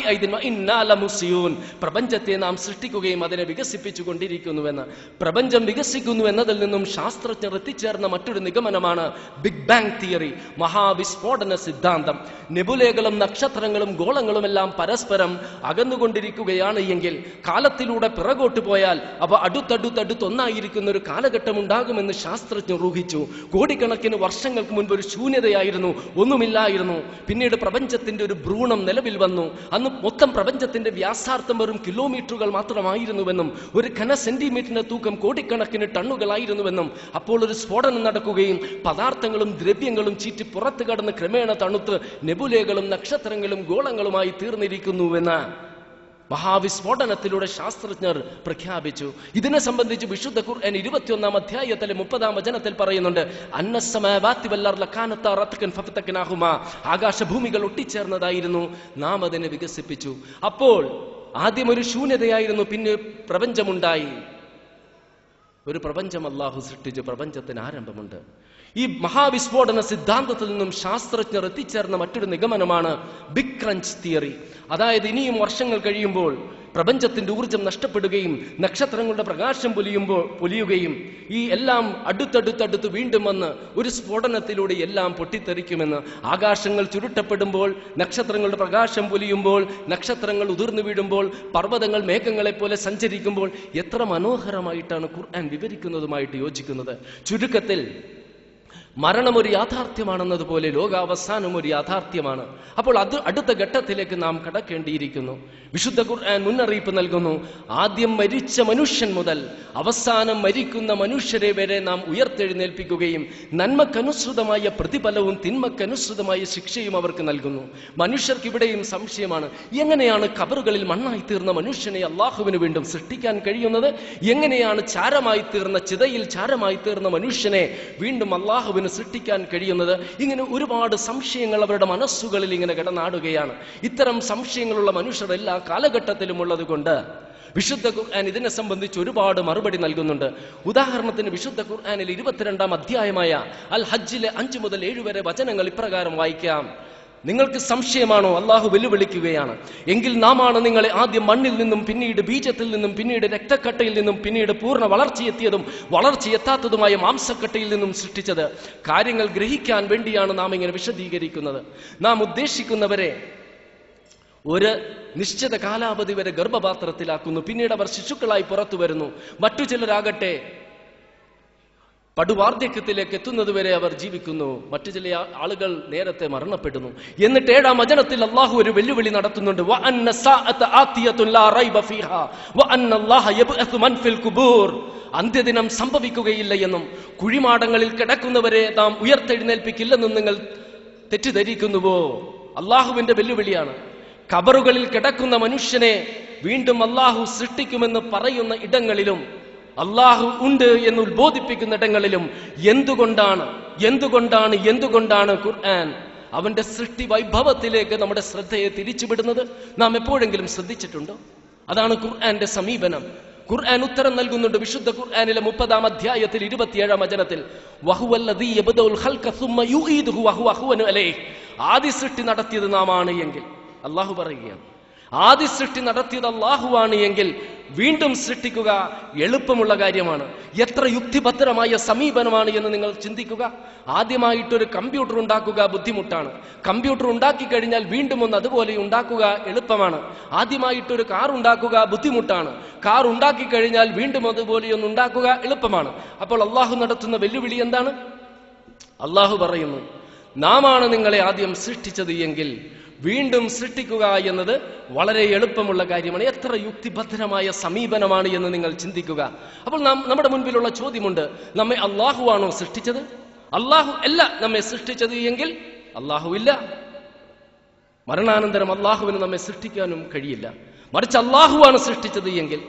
പ്രപഞ്ചത്തെ നാം സൃഷ്ടിക്കുകയും അതിനെ വികസിപ്പിച്ചു കൊണ്ടിരിക്കുന്നുവെന്ന്. പ്രപഞ്ചം വികസിക്കുന്നു എന്നതിൽ നിന്നും ശാസ്ത്രജ്ഞർ എത്തിച്ചേർന്ന മറ്റൊരു നിഗമനമാണ് ബിഗ് ബാങ് തിയറി, മഹാവിസ്ഫോടന സിദ്ധാന്തം. നെബുലകളും നക്ഷത്രങ്ങളും ഗോളങ്ങളും എല്ലാം പരസ്പരം അകന്നുകൊണ്ടിരിക്കുകയാണ് എങ്കിൽ കാലത്തിലൂടെ പിറകോട്ട് പോയാൽ അവ അടുത്തടുത്തൊന്നായിരിക്കുന്ന ഒരു കാലഘട്ടം ഉണ്ടാകുമെന്ന് ശാസ്ത്രജ്ഞർ ഊഹിച്ചു. കോടിക്കണക്കിന് വർഷങ്ങൾക്ക് മുൻപ് ഒരു ശൂന്യതയായിരുന്നു, ഒന്നുമില്ലായിരുന്നു. പിന്നീട് പ്രപഞ്ചത്തിന്റെ ഒരു ഭ്രൂണം നിലവിൽ വന്നു. അന്ന് മൊത്തം പ്രപഞ്ചത്തിന്റെ വ്യാസാർത്ഥം വെറും കിലോമീറ്ററുകൾ മാത്രമായിരുന്നുവെന്നും ഒരു ഘന സെന്റിമീറ്ററിന്റെ തൂക്കം കോടിക്കണക്കിന് ടണ്ണുകളായിരുന്നുവെന്നും അപ്പോൾ ഒരു സ്ഫോടനം നടക്കുകയും പദാർത്ഥങ്ങളും ദ്രവ്യങ്ങളും ചീറ്റി പുറത്തു കടന്ന് ക്രമേണ തണുത്ത് നെബുലകളും നക്ഷത്രങ്ങളും ഗോളങ്ങളുമായി തീർന്നിരിക്കുന്നുവെന്ന് മഹാവിസ്ഫോടനത്തിലൂടെ ശാസ്ത്രജ്ഞർ പ്രഖ്യാപിച്ചു. ഇതിനെ സംബന്ധിച്ച് വിശുദ്ധ ഖുർആൻ 21-ാം അധ്യായത്തിലെ 30-ാം വചനത്തിൽ പറയുന്നുണ്ട്, ആകാശഭൂമികൾ ഒട്ടിച്ചേർന്നതായിരുന്നു, നാം അതിനെ വികസിപ്പിച്ചു. അപ്പോൾ ആദ്യം ഒരു ശൂന്യതയായിരുന്നു, പിന്നെ പ്രപഞ്ചമുണ്ടായി. ഒരു പ്രപഞ്ചം അല്ലാഹു സൃഷ്ടിച്ചു, പ്രപഞ്ചത്തിന് ആരംഭമുണ്ട്. ഈ മഹാവിസ്ഫോടന സിദ്ധാന്തത്തിൽ നിന്നും ശാസ്ത്രജ്ഞർ എത്തിച്ചേർന്ന മറ്റൊരു നിഗമനമാണ് ബിഗ് ക്രഞ്ച് തിയറി. അതായത് ഇനിയും വർഷങ്ങൾ കഴിയുമ്പോൾ പ്രപഞ്ചത്തിന്റെ ഊർജം നഷ്ടപ്പെടുകയും നക്ഷത്രങ്ങളുടെ പ്രകാശം പൊലിയുകയും ഈ എല്ലാം അടുത്തടുത്തടുത്ത് വീണ്ടും വന്ന് ഒരു സ്ഫോടനത്തിലൂടെ എല്ലാം പൊട്ടിത്തെറിക്കുമെന്ന്. ആകാശങ്ങൾ ചുരുട്ടപ്പെടുമ്പോൾ, നക്ഷത്രങ്ങളുടെ പ്രകാശം പൊലിയുമ്പോൾ, നക്ഷത്രങ്ങൾ ഉതിർന്നു വീഴുമ്പോൾ, പർവ്വതങ്ങൾ മേഘങ്ങളെ പോലെ സഞ്ചരിക്കുമ്പോൾ എത്ര മനോഹരമായിട്ടാണ് ഖുർആൻ വിവരിക്കുന്നതുമായിട്ട് യോജിക്കുന്നത്. ചുരുക്കത്തിൽ മരണം ഒരു യാഥാർത്ഥ്യമാണെന്നതുപോലെ ലോകാവസാനം ഒരു യാഥാർത്ഥ്യമാണ്. അപ്പോൾ അത് അടുത്ത ഘട്ടത്തിലേക്ക് നാം കടക്കേണ്ടിയിരിക്കുന്നു. വിശുദ്ധ ഖുർആൻ മുന്നറിയിപ്പ് നൽകുന്നു, ആദ്യം മരിച്ച മനുഷ്യൻ മുതൽ അവസാനം മരിക്കുന്ന മനുഷ്യരെ വരെ നാം ഉയർത്തെഴുന്നേൽപ്പിക്കുകയും നന്മക്കനുസൃതമായ പ്രതിഫലവും തിന്മക്കനുസൃതമായ ശിക്ഷയും അവർക്ക് നൽകുന്നു. മനുഷ്യർക്ക് ഇവിടെയും സംശയമാണ്, എങ്ങനെയാണ് ഖബറുകളിൽ മണ്ണായി തീർന്ന മനുഷ്യനെ അള്ളാഹുവിന് വീണ്ടും സൃഷ്ടിക്കാൻ കഴിയുന്നത്? എങ്ങനെയാണ് ചാരമായി തീർന്ന ചിതയിൽ ചാരമായി തീർന്ന മനുഷ്യനെ വീണ്ടും അള്ളാഹുവിന് സൃഷ്ടിക്കാൻ കഴിയുന്നത്? ഇങ്ങനെ ഒരുപാട് സംശയങ്ങൾ അവരുടെ മനസ്സുകളിൽ ഇങ്ങനെ കിടന്നാടുകയാണ്. ഇത്തരം സംശയങ്ങളുള്ള മനുഷ്യർ എല്ലാ കാലഘട്ടത്തിലും ഉള്ളത് കൊണ്ട് വിശുദ്ധ ഖുർആൻ ഇതിനെ സംബന്ധിച്ച് ഒരുപാട് മറുപടി നൽകുന്നുണ്ട്. ഉദാഹരണത്തിന് വിശുദ്ധ ഖുർആനിൽ 22-ാം അധ്യായമായ അൽ ഹജ്ജിലെ 5 മുതൽ 7 വരെ വചനങ്ങൾ ഇപ്രകാരം വായിക്കാം. നിങ്ങൾക്ക് സംശയമാണോ? അള്ളാഹു വെല്ലുവിളിക്കുകയാണ്. എങ്കിൽ നാമാണ് നിങ്ങളെ ആദ്യം മണ്ണിൽ നിന്നും, പിന്നീട് ബീജത്തിൽ നിന്നും, പിന്നീട് രക്തക്കട്ടയിൽ നിന്നും, പിന്നീട് പൂർണ്ണ വളർച്ചയെത്തിയതും വളർച്ചയെത്താത്തതുമായ മാംസക്കട്ടയിൽ നിന്നും സൃഷ്ടിച്ചത്. കാര്യങ്ങൾ ഗ്രഹിക്കാൻ വേണ്ടിയാണ് നാം ഇങ്ങനെ വിശദീകരിക്കുന്നത്. നാം ഉദ്ദേശിക്കുന്നവരെ ഒരു നിശ്ചിത കാലാവധി വരെ ഗർഭപാത്രത്തിലാക്കുന്നു, പിന്നീട് അവർ ശിശുക്കളായി പുറത്തു വരുന്നു. മറ്റു ചിലരാകട്ടെ പടുവാർദ്ധക്യത്തിലേക്ക് എത്തുന്നതുവരെ അവർ ജീവിക്കുന്നു. മറ്റു ചില ആളുകൾ നേരത്തെ മരണപ്പെടുന്നു. എന്നിട്ട് 7-ാം വചനത്തിൽ അള്ളാഹു ഒരു വെല്ലുവിളി നടത്തുന്നുണ്ട്. അന്ത്യദിനം സംഭവിക്കുകയില്ല എന്നും കുഴിമാടങ്ങളിൽ കിടക്കുന്നവരെ നാം ഉയർത്തെഴുന്നേൽപ്പിക്കില്ലെന്നും നിങ്ങൾ തെറ്റിദ്ധരിക്കുന്നുവോ? അള്ളാഹുവിന്റെ വെല്ലുവിളിയാണ്. ഖബറുകളിൽ കിടക്കുന്ന മനുഷ്യനെ വീണ്ടും അള്ളാഹു സൃഷ്ടിക്കുമെന്ന് പറയുന്ന ഇടങ്ങളിലും അള്ളാഹു ഉണ്ട് എന്ന് ഉത്ബോധിപ്പിക്കുന്ന ഇടങ്ങളിലും എന്തുകൊണ്ടാണ് ഖുർആൻ അവന്റെ സൃഷ്ടി വൈഭവത്തിലേക്ക് നമ്മുടെ ശ്രദ്ധയെ തിരിച്ചുവിടുന്നത്? നാം എപ്പോഴെങ്കിലും ശ്രദ്ധിച്ചിട്ടുണ്ടോ? അതാണ് ഖുർആന്റെ സമീപനം. ഖുർആൻ ഉത്തരം നൽകുന്നുണ്ട്. വിശുദ്ധ ഖുർആനിലെ 30-ാം അധ്യായത്തിൽ 27-ാം വചനത്തിൽ വഹുവല്ലദീ യബ്ദഉൽ ഖൽഖ സുമ്മ യുഈദുഹു വഹുവ അഹ്വനു അലൈഹി. ആദി സൃഷ്ടി നടത്തിയത് നാമാണ് എങ്കിൽ, അള്ളാഹു പറയുകയാണ്, ആദി സൃഷ്ടി നടത്തിയത് അള്ളാഹുവാണ് എങ്കിൽ വീണ്ടും സൃഷ്ടിക്കുക എളുപ്പമുള്ള കാര്യമാണ്. എത്ര യുക്തിഭദ്രമായ സമീപനമാണ് എന്ന് നിങ്ങൾ ചിന്തിക്കുക. ആദ്യമായിട്ടൊരു കമ്പ്യൂട്ടർ ഉണ്ടാക്കുക ബുദ്ധിമുട്ടാണ്. കമ്പ്യൂട്ടർ ഉണ്ടാക്കി കഴിഞ്ഞാൽ വീണ്ടും ഒന്ന് അതുപോലെ ഉണ്ടാക്കുക എളുപ്പമാണ്. ആദ്യമായിട്ടൊരു കാർ ഉണ്ടാക്കുക ബുദ്ധിമുട്ടാണ്. കാർ ഉണ്ടാക്കി കഴിഞ്ഞാൽ വീണ്ടും അതുപോലെ ഒന്ന് ഉണ്ടാക്കുക എളുപ്പമാണ്. അപ്പോൾ അള്ളാഹു നടത്തുന്ന വെല്ലുവിളി എന്താണ്? അള്ളാഹു പറയുന്നു, നാമാണ് നിങ്ങളെ ആദ്യം സൃഷ്ടിച്ചത് എങ്കിൽ വീണ്ടും സൃഷ്ടിക്കുക എന്നത് വളരെ എളുപ്പമുള്ള കാര്യമാണ്. എത്ര യുക്തിഭദ്രമായ സമീപനമാണ് എന്ന് നിങ്ങൾ ചിന്തിക്കുക. അപ്പോൾ നമ്മുടെ മുൻപിലുള്ള ചോദ്യമുണ്ട്, നമ്മെ അള്ളാഹുവാണോ സൃഷ്ടിച്ചത്? അള്ളാഹു അല്ല നമ്മെ സൃഷ്ടിച്ചത് എങ്കിൽ അള്ളാഹു ഇല്ല. മരണാനന്തരം അള്ളാഹുവിന് നമ്മെ സൃഷ്ടിക്കാനും കഴിയില്ല. മറിച്ച് അള്ളാഹുവാണ് സൃഷ്ടിച്ചത് എങ്കിൽ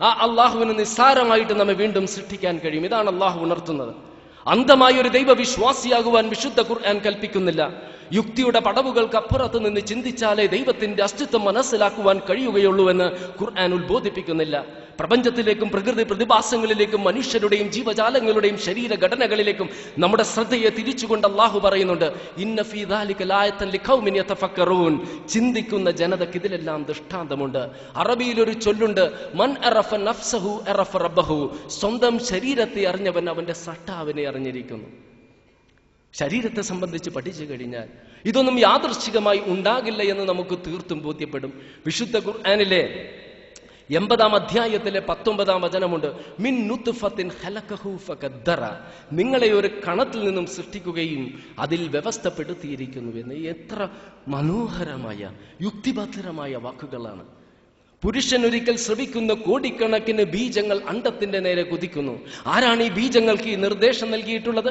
ആ അള്ളാഹുവിന് നിസ്സാരമായിട്ട് നമ്മെ വീണ്ടും സൃഷ്ടിക്കാൻ കഴിയും. ഇതാണ് അള്ളാഹു ഉണർത്തുന്നത്. അന്ധമായ ഒരു ദൈവവിശ്വാസിയാകുവാൻ വിശുദ്ധ ഖുർആൻ കൽപ്പിക്കുന്നില്ല. യുക്തിയുടെ പടവുകൾക്ക് അപ്പുറത്ത് നിന്ന് ചിന്തിച്ചാലേ ദൈവത്തിന്റെ അസ്തിത്വം മനസ്സിലാക്കുവാൻ കഴിയുകയുള്ളൂ എന്ന് ഖുർആൻ ഉത്ബോധിപ്പിക്കുന്നില്ല. പ്രപഞ്ചത്തിലേക്കും പ്രകൃതി പ്രതിഭാസങ്ങളിലേക്കും മനുഷ്യരുടെയും ജീവജാലങ്ങളുടെയും ശരീരഘടനകളിലേക്കും നമ്മുടെ ശ്രദ്ധയെ തിരിച്ചുകൊണ്ട് അള്ളാഹു പറയുന്നുണ്ട്, ഇന്ന ഫീ ദാലിക ലആയതൻ ലിഖൗമിൻ യതഫക്കറൂൻ. ചിന്തിക്കുന്ന ജനതയ്ക്ക് ഇതിലെല്ലാം ദൃഷ്ടാന്തമുണ്ട്. അറബിയിൽ ഒരു ചൊല്ലുണ്ട്, മൻ അറഫ നഫ്സഹു അറഫ റബ്ബഹു. സ്വന്തം ശരീരത്തെ അറിഞ്ഞവൻ അവന്റെ സട്ടാവിനെ അറിഞ്ഞിരിക്കുന്നു. ശരീരത്തെ സംബന്ധിച്ച് പഠിച്ചു കഴിഞ്ഞാൽ ഇതൊന്നും യാദൃശ്ചികമായി ഉണ്ടാകില്ല എന്ന് നമുക്ക് തീർത്തും ബോധ്യപ്പെടും. വിശുദ്ധ ഖുർആനിലെ 80-ാം അധ്യായത്തിലെ 19-ാം വചനമുണ്ട്, മിൻ നുത്ഫത്തിൻ ഖലഖഹു ഫഖദ്ദറ. നിങ്ങളെ ഒരു കണത്തിൽ നിന്നും സൃഷ്ടിക്കുകയും അതിൽ വ്യവസ്ഥപ്പെടുത്തിയിരിക്കുന്നു എന്ന്. എത്ര മനോഹരമായ യുക്തിഭദ്രമായ വാക്കുകളാണ്. പുരുഷൻ ഒരിക്കൽ ശ്രവിക്കുന്ന കോടിക്കണക്കിന് ബീജങ്ങൾ അണ്ടത്തിന്റെ നേരെ കുതിക്കുന്നു. ആരാണ് ഈ ബീജങ്ങൾക്ക് ഈ നിർദ്ദേശം നൽകിയിട്ടുള്ളത്?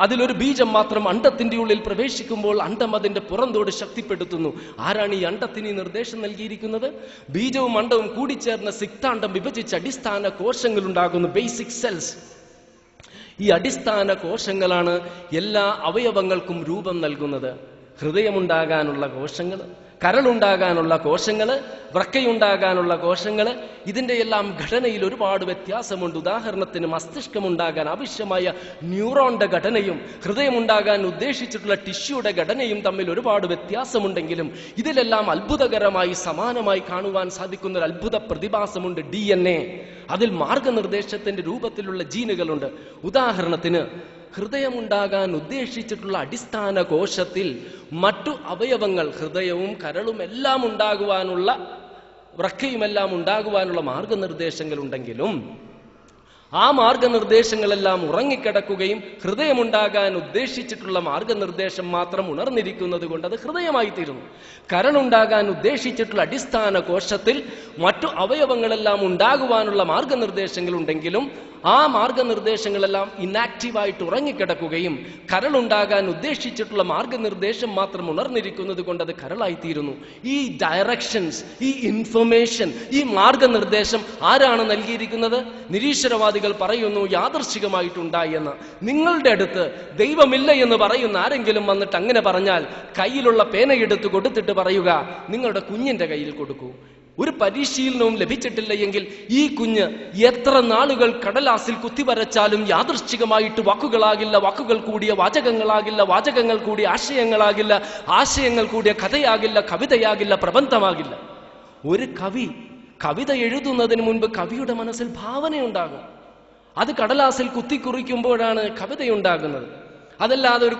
അതിലൊരു ബീജം മാത്രം അണ്ടത്തിന്റെ ഉള്ളിൽ പ്രവേശിക്കുമ്പോൾ അണ്ടം അതിന്റെ പുറന്തോട് ശക്തിപ്പെടുത്തുന്നു. ആരാണ് ഈ അണ്ടത്തിന് ഈ നിർദ്ദേശം നൽകിയിരിക്കുന്നത്? ബീജവും അണ്ടവും കൂടിച്ചേർന്ന സിക്താണ്ഡം വിഭജിച്ച് അടിസ്ഥാന കോശങ്ങൾ ഉണ്ടാകുന്നു, ബേസിക് സെൽസ്. ഈ അടിസ്ഥാന കോശങ്ങളാണ് എല്ലാ അവയവങ്ങൾക്കും രൂപം നൽകുന്നത്. ഹൃദയമുണ്ടാകാനുള്ള കോശങ്ങൾ, കരളുണ്ടാകാനുള്ള കോശങ്ങള്, വൃക്കയുണ്ടാകാനുള്ള കോശങ്ങള്, ഇതിന്റെ എല്ലാം ഘടനയിൽ ഒരുപാട് വ്യത്യാസമുണ്ട്. ഉദാഹരണത്തിന് മസ്തിഷ്കമുണ്ടാകാൻ ആവശ്യമായ ന്യൂറോണിന്റെ ഘടനയും ഹൃദയമുണ്ടാകാൻ ഉദ്ദേശിച്ചിട്ടുള്ള ടിഷ്യൂയുടെ ഘടനയും തമ്മിൽ ഒരുപാട് വ്യത്യാസമുണ്ടെങ്കിലും ഇതിലെല്ലാം അത്ഭുതകരമായി സമാനമായി കാണുവാൻ സാധിക്കുന്ന ഒരു അത്ഭുത പ്രതിഭാസമുണ്ട്, DNA. അതിൽ മാർഗനിർദ്ദേശത്തിന്റെ രൂപത്തിലുള്ള ജീനുകളുണ്ട്. ഉദാഹരണത്തിന് ഹൃദയമുണ്ടാകാൻ ഉദ്ദേശിച്ചിട്ടുള്ള അടിസ്ഥാന കോശത്തിൽ മറ്റു അവയവങ്ങൾ, ഹൃദയവും കരളും എല്ലാം ഉണ്ടാകുവാനുള്ള, വൃക്കയുമെല്ലാം ഉണ്ടാകുവാനുള്ള മാർഗനിർദ്ദേശങ്ങൾ ഉണ്ടെങ്കിലും ആ മാർഗനിർദ്ദേശങ്ങളെല്ലാം ഉറങ്ങിക്കിടക്കുകയും ഹൃദയമുണ്ടാകാൻ ഉദ്ദേശിച്ചിട്ടുള്ള മാർഗനിർദ്ദേശം മാത്രം ഉണർന്നിരിക്കുന്നത് കൊണ്ട് അത് ഹൃദയമായി തീരുന്നു. കരളുണ്ടാകാൻ ഉദ്ദേശിച്ചിട്ടുള്ള അടിസ്ഥാന കോശത്തിൽ മറ്റു അവയവങ്ങളെല്ലാം ഉണ്ടാകുവാനുള്ള മാർഗനിർദ്ദേശങ്ങൾ ഉണ്ടെങ്കിലും ആ മാർഗനിർദ്ദേശങ്ങളെല്ലാം ഇനാക്റ്റീവായിട്ട് ഉറങ്ങിക്കിടക്കുകയും കരളുണ്ടാകാൻ ഉദ്ദേശിച്ചിട്ടുള്ള മാർഗനിർദ്ദേശം മാത്രം ഉണർന്നിരിക്കുന്നത് കൊണ്ട് അത് കരളായിത്തീരുന്നു. ഈ ഡയറക്ഷൻസ്, ഈ ഇൻഫർമേഷൻ, ഈ മാർഗനിർദ്ദേശം ആരാണ് നൽകിയിരിക്കുന്നത്? നിരീശ്വരവാദികൾ പറയുന്നു യാദൃശ്ചികമായിട്ടുണ്ടായി എന്ന്. നിങ്ങളുടെ അടുത്ത് ദൈവമില്ല എന്ന് പറയുന്ന ആരെങ്കിലും വന്നിട്ട് അങ്ങനെ പറഞ്ഞാൽ കയ്യിലുള്ള പേനയെടുത്ത് കൊടുത്തിട്ട് പറയുക, നിങ്ങളുടെ കുഞ്ഞിന്റെ കയ്യിൽ കൊടുക്കൂ. ഒരു പരിശീലനവും ലഭിച്ചിട്ടില്ല എങ്കിൽ ഈ കുഞ്ഞ് എത്ര നാളുകൾ കടലാസിൽ കുത്തിവരച്ചാലും യാദൃശ്ചികമായിട്ട് വാക്കുകളാകില്ല, വാക്കുകൾ കൂടിയ വാചകങ്ങളാകില്ല, വാചകങ്ങൾ കൂടിയ ആശയങ്ങളാകില്ല, ആശയങ്ങൾ കൂടിയ കഥയാകില്ല, കവിതയാകില്ല, പ്രബന്ധമാകില്ല. ഒരു കവിത എഴുതുന്നതിന് മുൻപ് കവിയുടെ മനസ്സിൽ ഭാവനയുണ്ടാകും. അത് കടലാസിൽ കുത്തിക്കുറിക്കുമ്പോഴാണ് കവിതയുണ്ടാകുന്നത്. അതല്ലാതെ ഒരു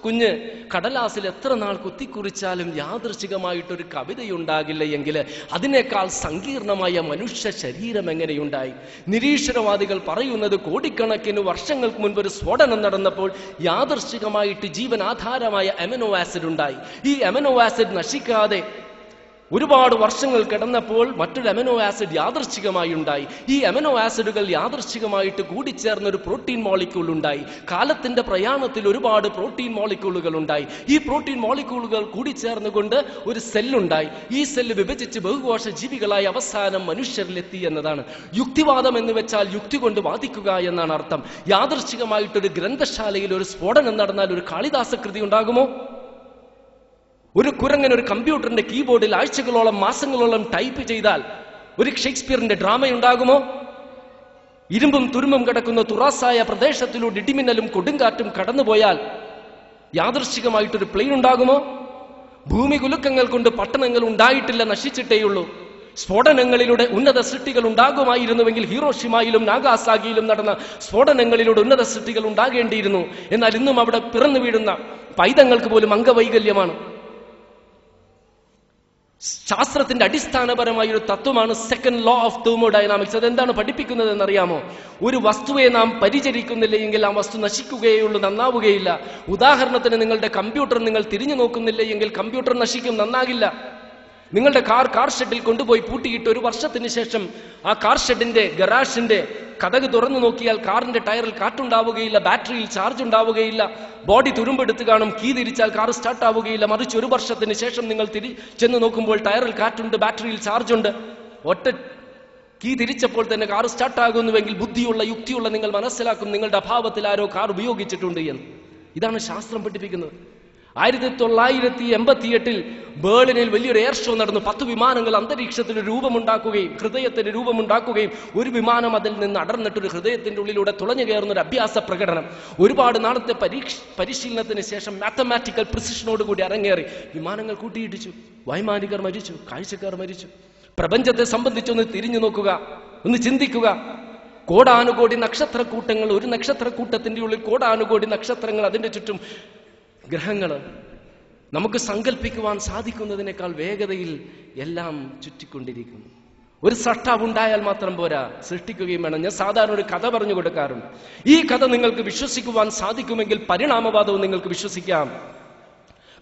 കുഞ്ഞ് കടലാസിൽ എത്ര നാൾ കുത്തിക്കുറിച്ചാലും യാദൃശ്ചികമായിട്ടൊരു കവിതയുണ്ടാകില്ല എങ്കിൽ അതിനേക്കാൾ സങ്കീർണമായ മനുഷ്യ ശരീരം എങ്ങനെയുണ്ടായി? നിരീശ്വരവാദികൾ പറയുന്നത് കോടിക്കണക്കിന് വർഷങ്ങൾക്ക് മുൻപ് ഒരു സ്ഫോടനം നടന്നപ്പോൾ യാദൃശ്ചികമായിട്ട് ജീവനാധാരമായ അമിനോ ആസിഡ് ഉണ്ടായി. ഈ അമിനോ ആസിഡ് നശിക്കാതെ ഒരുപാട് വർഷങ്ങൾ കിടന്നപ്പോൾ മറ്റൊരു അമിനോ ആസിഡ് യാദൃച്ഛികമായി ഉണ്ടായി. ഈ അമിനോ ആസിഡുകൾ യാദൃച്ഛികമായിട്ട് കൂടിച്ചേർന്ന ഒരു പ്രോട്ടീൻ മോളിക്യൂൾ ഉണ്ടായി. കാലത്തിന്റെ പ്രയാണത്തിൽ ഒരുപാട് പ്രോട്ടീൻ മോളിക്യൂളുകൾ ഉണ്ടായി. ഈ പ്രോട്ടീൻ മോളിക്യൂളുകൾ കൂടിച്ചേർന്നുകൊണ്ട് ഒരു സെല്ലുണ്ടായി. ഈ സെല്ല് വിഭജിച്ച് ബഹുകോശ ജീവികളായി അവസാനം മനുഷ്യരിലെത്തി എന്നതാണ്. യുക്തിവാദം എന്ന് വെച്ചാൽ യുക്തി കൊണ്ട് വാദിക്കുക എന്നാണ് അർത്ഥം. യാദൃച്ഛികമായിട്ടൊരു ഗ്രന്ഥശാലയിൽ ഒരു സ്ഫോടനം നടന്നാൽ ഒരു കാളിദാസ കൃതി ഉണ്ടാകുമോ? ഒരു കുരങ്ങൻ ഒരു കമ്പ്യൂട്ടറിന്റെ കീബോർഡിൽ ആഴ്ചകളോളം മാസങ്ങളോളം ടൈപ്പ് ചെയ്താൽ ഒരു ഷേക്സ്പിയറിന്റെ ഡ്രാമയുണ്ടാകുമോ? ഇരുമ്പും തുരുമ്പും കിടക്കുന്ന തുറാസായ പ്രദേശത്തിലൂടെ ഇടിമിന്നലും കൊടുങ്കാറ്റും കടന്നുപോയാൽ യാദൃശ്ചികമായിട്ടൊരു പ്ലെയിൻ ഉണ്ടാകുമോ? ഭൂമി കുലുക്കങ്ങൾ കൊണ്ട് പട്ടണങ്ങൾ ഉണ്ടായിട്ടില്ല, നശിച്ചിട്ടേയുള്ളൂ. സ്ഫോടനങ്ങളിലൂടെ ഉന്നത സൃഷ്ടികൾ ഉണ്ടാകുമായിരുന്നുവെങ്കിൽ ഹിരോഷിമയിലും നാഗാസാകിയിലും നടന്ന സ്ഫോടനങ്ങളിലൂടെ ഉന്നത സൃഷ്ടികൾ ഉണ്ടാകേണ്ടിയിരുന്നു. എന്നാൽ ഇന്നും അവിടെ പിറന്നു വീഴുന്ന പൈതങ്ങൾക്ക് പോലും അംഗവൈകല്യമാണ്. ശാസ്ത്രത്തിന്റെ അടിസ്ഥാനപരമായ ഒരു തത്വമാണ് സെക്കൻഡ് ലോ ഓഫ് തെർമോഡൈനാമിക്സ്. അതെന്താണ് പഠിപ്പിക്കുന്നത് എന്നറിയാമോ? ഒരു വസ്തുവെ നാം പരിചരിക്കുന്നില്ല എങ്കിൽ ആ വസ്തു നശിക്കുകയുള്ളൂ, നന്നാവുകയില്ല. ഉദാഹരണത്തിന്, നിങ്ങളുടെ കമ്പ്യൂട്ടർ നിങ്ങൾ തിരിഞ്ഞു നോക്കുന്നില്ല എങ്കിൽ കമ്പ്യൂട്ടർ നശിക്കും, നന്നാകില്ല. നിങ്ങളുടെ കാർ ഷെഡിൽ കൊണ്ടുപോയി പൂട്ടിയിട്ട് ഒരു വർഷത്തിന് ശേഷം ആ കാർ ഷെഡിന്റെ ഗറാഷിന്റെ കതക് തുറന്നു നോക്കിയാൽ കാറിന്റെ ടയറിൽ കാറ്റുണ്ടാവുകയില്ല, ബാറ്ററിയിൽ ചാർജ് ഉണ്ടാവുകയില്ല, ബോഡി തുരുമ്പെടുത്ത് കാണും, കീ തിരിച്ചാൽ കാർ സ്റ്റാർട്ട് ആവുകയില്ല. മറിച്ച് ഒരു വർഷത്തിന് ശേഷം നിങ്ങൾ ചെന്ന് നോക്കുമ്പോൾ ടയറിൽ കാറ്റുണ്ട്, ബാറ്ററിയിൽ ചാർജ് ഉണ്ട്. ഒറ്റ കീ തിരിച്ചപ്പോൾ തന്നെ കാർ സ്റ്റാർട്ട് ആകുന്നുവെങ്കിൽ ബുദ്ധിയുള്ള യുക്തിയുള്ള നിങ്ങൾ മനസ്സിലാക്കും നിങ്ങളുടെ അഭാവത്തിൽ ആരോ കാർ ഉപയോഗിച്ചിട്ടുണ്ട് എന്ന്. ഇതാണ് ശാസ്ത്രം പഠിപ്പിക്കുന്നത്. 1988 ബേർലിനിൽ വലിയൊരു എയർ ഷോ നടന്നു. 10 വിമാനങ്ങൾ അന്തരീക്ഷത്തിന് രൂപമുണ്ടാക്കുകയും ഹൃദയത്തിന് രൂപമുണ്ടാക്കുകയും ഒരു വിമാനം അതിൽ നിന്ന് അടർന്നിട്ടൊരു ഹൃദയത്തിന്റെ ഉള്ളിലൂടെ തുളഞ്ഞു കയറുന്ന ഒരു അഭ്യാസ പ്രകടനം. ഒരുപാട് നാളത്തെ പരിശീലനത്തിന് ശേഷം മാത്തമാറ്റിക്കൽ പ്രിസിഷനോടുകൂടി അരങ്ങേറി. വിമാനങ്ങൾ കൂട്ടിയിടിച്ചു, വൈമാനികർ മരിച്ചു, കാഴ്ചക്കാർ മരിച്ചു. പ്രപഞ്ചത്തെ സംബന്ധിച്ചൊന്ന് തിരിഞ്ഞു നോക്കുക, ഒന്ന് ചിന്തിക്കുക. കോടാനുകോടി നക്ഷത്രക്കൂട്ടങ്ങൾ, ഒരു നക്ഷത്രക്കൂട്ടത്തിന്റെ ഉള്ളിൽ കോടാനുകോടി നക്ഷത്രങ്ങൾ, അതിന്റെ ചുറ്റും ഗ്രഹങ്ങള്. നമുക്ക് സങ്കല്പിക്കുവാൻ സാധിക്കുന്നതിനേക്കാൾ വേഗതയിൽ എല്ലാം ചുറ്റിക്കൊണ്ടിരിക്കുന്നു. ഒരു സൃഷ്ടാവ് ഉണ്ടായാൽ മാത്രം പോരാ, സൃഷ്ടിക്കുകയും വേണം. ഞാൻ സാധാരണ ഒരു കഥ പറഞ്ഞു കൊടുക്കാറുണ്ട്. ഈ കഥ നിങ്ങൾക്ക് വിശ്വസിക്കുവാൻ സാധിക്കുമെങ്കിൽ പരിണാമവാദവും നിങ്ങൾക്ക് വിശ്വസിക്കാം.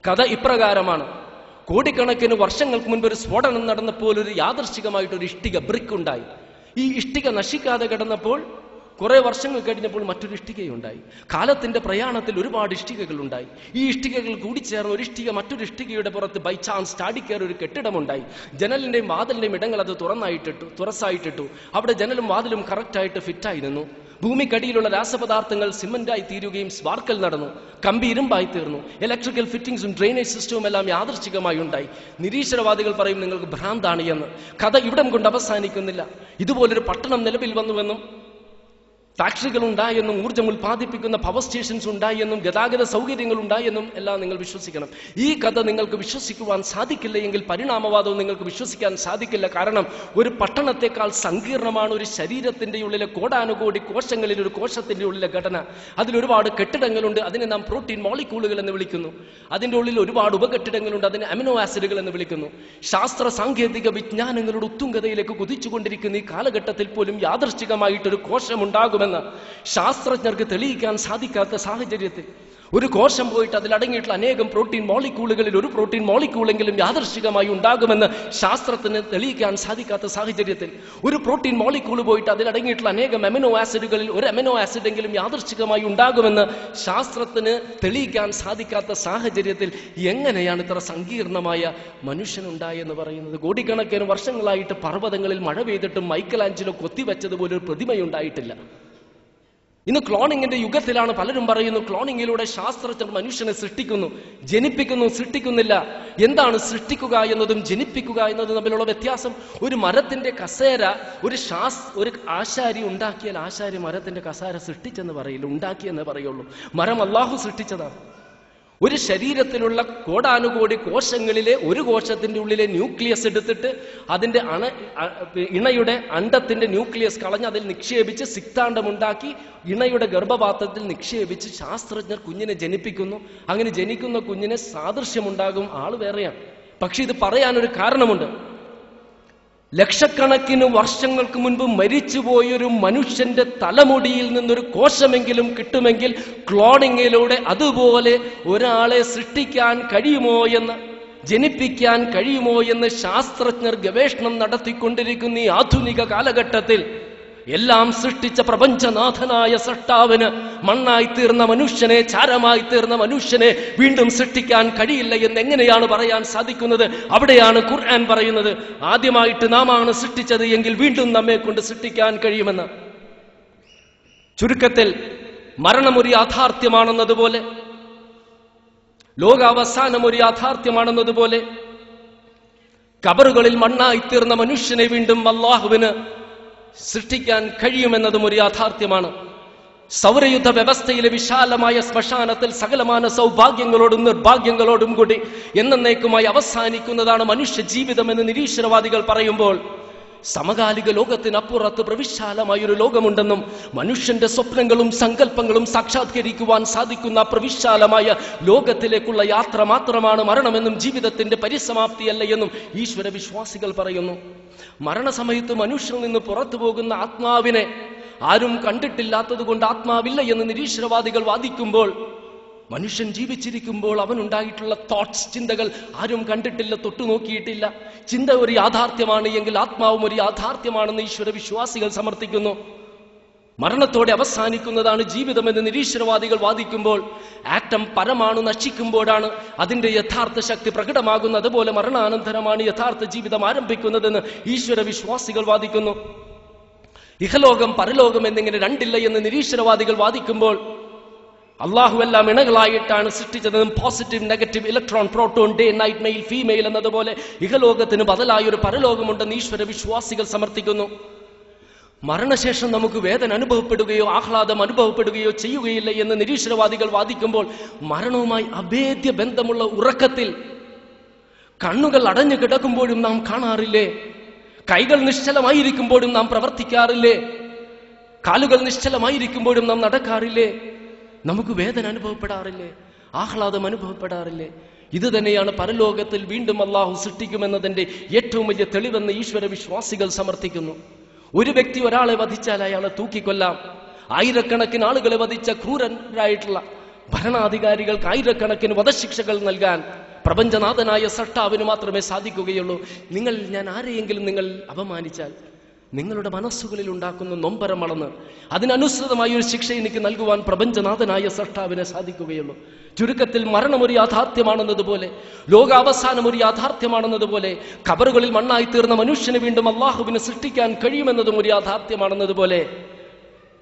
കഥ ഇപ്രകാരമാണ്. കോടിക്കണക്കിന് വർഷങ്ങൾക്ക് മുൻപ് ഒരു സ്ഫോടനം നടന്നപ്പോൾ ഒരു യാദൃശ്ചികമായിട്ടൊരു ഇഷ്ടിക ബ്രിക്ക് ഉണ്ടായി. ഈ ഇഷ്ടിക നശിക്കാതെ കിടന്നപ്പോൾ കുറെ വർഷങ്ങൾ കഴിഞ്ഞപ്പോൾ മറ്റൊരു ഇഷ്ടികയുണ്ടായി. കാലത്തിന്റെ പ്രയാണത്തിൽ ഒരുപാട് ഇഷ്ടികകൾ ഉണ്ടായി. ഈ ഇഷ്ടികകൾ കൂടിച്ചേർന്ന് ഒരു ഇഷ്ടിക മറ്റൊരു ഇഷ്ടികയുടെ പുറത്ത് ബൈ ചാൻസ് ചാടിക്കയറി ഒരു കെട്ടിടമുണ്ടായി. ജനലിന്റെയും വാതിലിന്റെയും ഇടങ്ങൾ അത് തുറസായിട്ടിട്ടു. അവിടെ ജനലും വാതിലും കറക്റ്റായിട്ട് ഫിറ്റായി നിന്നു. ഭൂമിക്കടിയിലുള്ള രാസപദാർത്ഥങ്ങൾ സിമന്റായി തീരുകയും സ്പാർക്കൽ നടന്നു. കമ്പി ഇരുമ്പായി തീർന്നു. ഇലക്ട്രിക്കൽ ഫിറ്റിംഗ്സും ഡ്രെയിനേജ് സിസ്റ്റവും എല്ലാം യാദൃശ്ചികമായി ഉണ്ടായി. നിരീശ്വരവാദികൾ പറയും നിങ്ങൾക്ക് ഭ്രാന്താണ് എന്ന്. കഥ ഇവിടം കൊണ്ട് അവസാനിക്കുന്നില്ല. ഇതുപോലൊരു പട്ടണം നിലവിൽ വന്നുവെന്നും ഫാക്ടറികൾ ഉണ്ടായെന്നും ഊർജ്ജം ഉൽപ്പാദിപ്പിക്കുന്ന പവർ സ്റ്റേഷൻസ് ഉണ്ടായെന്നും ഗതാഗത സൗകര്യങ്ങൾ ഉണ്ടായെന്നും എല്ലാം നിങ്ങൾ വിശ്വസിക്കണം. ഈ കഥ നിങ്ങൾക്ക് വിശ്വസിക്കുവാൻ സാധിക്കില്ല എങ്കിൽ പരിണാമവാദവും നിങ്ങൾക്ക് വിശ്വസിക്കാൻ സാധിക്കില്ല. കാരണം ഒരു പട്ടണത്തെക്കാൾ സങ്കീർണമാണ് ഒരു ശരീരത്തിന്റെ ഉള്ളിലെ കോടാനുകോടി കോശങ്ങളിൽ ഒരു കോശത്തിന്റെ ഉള്ളിലെ ഘടന. അതിലൊരുപാട് കെട്ടിടങ്ങളുണ്ട്. അതിനെ നാം പ്രോട്ടീൻ മോളിക്യൂളുകൾ എന്ന് വിളിക്കുന്നു. അതിന്റെ ഉള്ളിൽ ഒരുപാട് ഉപകെട്ടിടങ്ങളുണ്ട്. അതിനെ അമിനോ ആസിഡുകൾ എന്ന് വിളിക്കുന്നു. ശാസ്ത്ര സാങ്കേതിക വിജ്ഞാനങ്ങളുടെ ഉത്തുംഗതയിലേക്ക് കുതിച്ചുകൊണ്ടിരിക്കുന്ന ഈ കാലഘട്ടത്തിൽ പോലും യാദൃശ്ചികമായിട്ടൊരു കോശമുണ്ടാകും ശാസ്ത്രജ്ഞർക്ക് തെളിയിക്കാൻ സാധിക്കാത്ത സാഹചര്യത്തിൽ ഒരു കോശം പോയിട്ട് അതിലടങ്ങിയിട്ടുള്ള അനേകം പ്രോട്ടീൻ മോളിക്യൂളുകളിൽ ഒരു പ്രോട്ടീൻ മോളിക്യൂളെങ്കിലും യാദൃശ്ചികമായി ഉണ്ടാകുമെന്ന് ശാസ്ത്രത്തിന് തെളിയിക്കാൻ സാധിക്കാത്ത സാഹചര്യത്തിൽ ഒരു പ്രോട്ടീൻ മോളിക്യൂൾ പോയിട്ട് അതിലടങ്ങിയിട്ടുള്ള അനേകം അമിനോ ആസിഡുകളിൽ ഒരു അമിനോ ആസിഡെങ്കിലും യാദൃശ്ചികമായി ഉണ്ടാകുമെന്ന് ശാസ്ത്രത്തിന് തെളിയിക്കാൻ സാധിക്കാത്ത സാഹചര്യത്തിൽ എങ്ങനെയാണ് ഇത്ര സങ്കീർണമായ മനുഷ്യനുണ്ടായെന്ന് പറയുന്നത്? കോടിക്കണക്കിന് വർഷങ്ങളായിട്ട് പർവ്വതങ്ങളിൽ മഴ പെയ്തിട്ടും മൈക്കലാഞ്ചലോ കൊത്തിവെച്ചതുപോലെ ഒരു പ്രതിമയുണ്ടായിട്ടില്ല. ഇന്ന് ക്ലോണിങ്ങിന്റെ യുഗത്തിലാണ്. പലരും പറയുന്നു ക്ലോണിങ്ങിലൂടെ ശാസ്ത്രജ്ഞർ മനുഷ്യനെ സൃഷ്ടിക്കുന്നു. ജനിപ്പിക്കുന്നു, സൃഷ്ടിക്കുന്നില്ല. എന്താണ് സൃഷ്ടിക്കുക എന്നതും ജനിപ്പിക്കുക എന്നതും തമ്മിലുള്ള വ്യത്യാസം? ഒരു മരത്തിന്റെ കസേര ഒരു ആശാരി ഉണ്ടാക്കിയാൽ ആശാരി മരത്തിന്റെ കസേര സൃഷ്ടിച്ചെന്ന് പറയില്ല, ഉണ്ടാക്കിയെന്ന് പറയുള്ളൂ. മരം അല്ലാഹു സൃഷ്ടിച്ചതാണ്. ഒരു ശരീരത്തിലുള്ള കോടാനുകോടി കോശങ്ങളിലെ ഒരു കോശത്തിന്റെ ഉള്ളിലെ ന്യൂക്ലിയസ് എടുത്തിട്ട് അതിന്റെ ഇണയുടെ അണ്ഡത്തിന്റെ ന്യൂക്ലിയസ് കളഞ്ഞ് അതിൽ നിക്ഷേപിച്ച് സിക്താണ്ഡമുണ്ടാക്കി ഇണയുടെ ഗർഭപാത്രത്തിൽ നിക്ഷേപിച്ച് ശാസ്ത്രജ്ഞർ കുഞ്ഞിനെ ജനിപ്പിക്കുന്നു. അങ്ങനെ ജനിക്കുന്ന കുഞ്ഞിന് സാദൃശ്യമുണ്ടാകും, ആള് വേറെയാണ്. പക്ഷെ ഇത് പറയാനൊരു കാരണമുണ്ട്. ലക്ഷക്കണക്കിന് വർഷങ്ങൾക്ക് മുൻപ് മരിച്ചുപോയൊരു മനുഷ്യന്റെ തലമുടിയിൽ നിന്നൊരു കോശമെങ്കിലും കിട്ടുമെങ്കിൽ ക്ലോണിങ്ങിലൂടെ അതുപോലെ ഒരാളെ സൃഷ്ടിക്കാൻ കഴിയുമോ എന്ന് ജനിപ്പിക്കാൻ കഴിയുമോ എന്ന് ശാസ്ത്രജ്ഞർ ഗവേഷണം നടത്തിക്കൊണ്ടിരിക്കുന്ന ഈ ആധുനിക കാലഘട്ടത്തിൽ എല്ലാം സൃഷ്ടിച്ച പ്രപഞ്ചനാഥനായ സൃഷ്ടാവിന് മണ്ണായി തീർന്ന മനുഷ്യനെ, ചാരമായി തീർന്ന മനുഷ്യനെ വീണ്ടും സൃഷ്ടിക്കാൻ കഴിയില്ല എന്ന് എങ്ങനെയാണ് പറയാൻ സാധിക്കുന്നത്? അവിടെയാണ് ഖുർആൻ പറയുന്നത്, ആദ്യമായിട്ട് നാമാണ് സൃഷ്ടിച്ചത് എങ്കിൽ വീണ്ടും നമ്മെ കൊണ്ട് സൃഷ്ടിക്കാൻ കഴിയുമെന്ന്. ചുരുക്കത്തിൽ മരണമൊരു യാഥാർത്ഥ്യമാണെന്നതുപോലെ, ലോകാവസാനം ഒരു യാഥാർത്ഥ്യമാണെന്നതുപോലെ, ഖബറുകളിൽ മണ്ണായി തീർന്ന മനുഷ്യനെ വീണ്ടും അല്ലാഹുവിന് സൃഷ്ടിക്കാൻ കഴിയുമെന്നതും ഒരു യാഥാർത്ഥ്യമാണ്. സൗരയുദ്ധ വ്യവസ്ഥയിലെ വിശാലമായ ശ്മശാനത്തിൽ സകലമാന സൗഭാഗ്യങ്ങളോടും നിർഭാഗ്യങ്ങളോടും കൂടി എന്നേക്കുമായി അവസാനിക്കുന്നതാണ് മനുഷ്യ ജീവിതമെന്ന് നിരീശ്വരവാദികൾ പറയുമ്പോൾ, സമകാലിക ലോകത്തിനപ്പുറത്ത് പ്രവിശാലമായൊരു ലോകമുണ്ടെന്നും മനുഷ്യന്റെ സ്വപ്നങ്ങളും സങ്കല്പങ്ങളും സാക്ഷാത്കരിക്കുവാൻ സാധിക്കുന്ന പ്രവിശാലമായ ലോകത്തിലേക്കുള്ള യാത്ര മാത്രമാണ് മരണമെന്നും ജീവിതത്തിന്റെ പരിസമാപ്തിയല്ല എന്നും ഈശ്വര വിശ്വാസികൾ പറയുന്നു. മരണസമയത്ത് മനുഷ്യനിൽ നിന്ന് പുറത്തു പോകുന്ന ആത്മാവിനെ ആരും കണ്ടിട്ടില്ലാത്തത് കൊണ്ട് ആത്മാവില്ല എന്ന് നിരീശ്വരവാദികൾ വാദിക്കുമ്പോൾ, മനുഷ്യൻ ജീവിച്ചിരിക്കുമ്പോൾ അവനുണ്ടായിട്ടുള്ള തോട്ട്സ്, ചിന്തകൾ ആരും കണ്ടിട്ടില്ല, തൊട്ടു നോക്കിയിട്ടില്ല. ചിന്ത ഒരു യാഥാർത്ഥ്യമാണ് എങ്കിൽ ആത്മാവും ഒരു യാഥാർത്ഥ്യമാണെന്ന് ഈശ്വര വിശ്വാസികൾ സമർത്ഥിക്കുന്നു. മരണത്തോടെ അവസാനിക്കുന്നതാണ് ജീവിതമെന്ന് നിരീശ്വരവാദികൾ വാദിക്കുമ്പോൾ, ആറ്റം പരമാണു നശിക്കുമ്പോഴാണ് അതിന്റെ യഥാർത്ഥ ശക്തി പ്രകടമാകുന്നത്. അതുപോലെ മരണാനന്തരമാണ് യഥാർത്ഥ ജീവിതം ആരംഭിക്കുന്നതെന്ന് ഈശ്വര വിശ്വാസികൾ വാദിക്കുന്നു. ഇഹലോകം പരലോകം എന്നിങ്ങനെ രണ്ടില്ല എന്ന് നിരീശ്വരവാദികൾ വാദിക്കുമ്പോൾ, അള്ളാഹു എല്ലാം ഇണകളായിട്ടാണ് സൃഷ്ടിച്ചതെന്നും positive negative electron proton day night male female എന്നതുപോലെ ഇഹലോകത്തിന് ബദലായൊരു പരലോകമുണ്ടെന്ന് ഈശ്വര വിശ്വാസികൾ സമർത്ഥിക്കുന്നു. മരണശേഷം നമുക്ക് വേദന അനുഭവപ്പെടുകയോ ആഹ്ലാദം അനുഭവപ്പെടുകയോ ചെയ്യുകയില്ല എന്ന് നിരീശ്വരവാദികൾ വാദിക്കുമ്പോൾ, മരണവുമായി അഭേദ്യ ബന്ധമുള്ള ഉറക്കത്തിൽ കണ്ണുകൾ അടഞ്ഞു കിടക്കുമ്പോഴും നാം കാണാറില്ലേ? കൈകൾ നിശ്ചലമായിരിക്കുമ്പോഴും നാം പ്രവർത്തിക്കാറില്ലേ? കാലുകൾ നിശ്ചലമായിരിക്കുമ്പോഴും നാം നടക്കാറില്ലേ? നമുക്ക് വേദന അനുഭവപ്പെടാറില്ലേ? ആഹ്ലാദം അനുഭവപ്പെടാറില്ലേ? ഇത് തന്നെയാണ് പരലോകത്തിൽ വീണ്ടും അള്ളാഹു സൃഷ്ടിക്കുമെന്നതിന്റെ ഏറ്റവും വലിയ തെളിവെന്ന് ഈശ്വര വിശ്വാസികൾ സമർത്ഥിക്കുന്നു. ഒരു വ്യക്തി ഒരാളെ വധിച്ചാൽ അയാളെ തൂക്കിക്കൊല്ലാം. ആയിരക്കണക്കിന് ആളുകളെ വധിച്ച ക്രൂരരായിട്ടുള്ള ഭരണാധികാരികൾക്ക് ആയിരക്കണക്കിന് വധശിക്ഷകൾ നൽകാൻ പ്രപഞ്ചനാഥനായ സൃഷ്ടാവിന് മാത്രമേ സാധിക്കുകയുള്ളൂ. ഞാൻ ആരെയെങ്കിലും നിങ്ങൾ അപമാനിച്ചാൽ നിങ്ങളുടെ മനസ്സുകളിൽ ഉണ്ടാക്കുന്ന നൊമ്പരം വളർന്ന് അതിനനുസൃതമായ ഒരു ശിക്ഷ എനിക്ക് നൽകുവാൻ പ്രപഞ്ചനാഥനായ സൃഷ്ടാവിനെ സാധിക്കുകയുള്ളൂ. ചുരുക്കത്തിൽ മരണം ഒരു യാഥാർത്ഥ്യമാണെന്നതുപോലെ, ലോകാവസാനം ഒരു യാഥാർത്ഥ്യമാണെന്നതുപോലെ, ഖബറുകളിൽ മണ്ണായി തീർന്ന മനുഷ്യനെ വീണ്ടും അള്ളാഹുവിനെ സൃഷ്ടിക്കാൻ കഴിയുമെന്നതും ഒരു യാഥാർത്ഥ്യമാണെന്നതുപോലെ,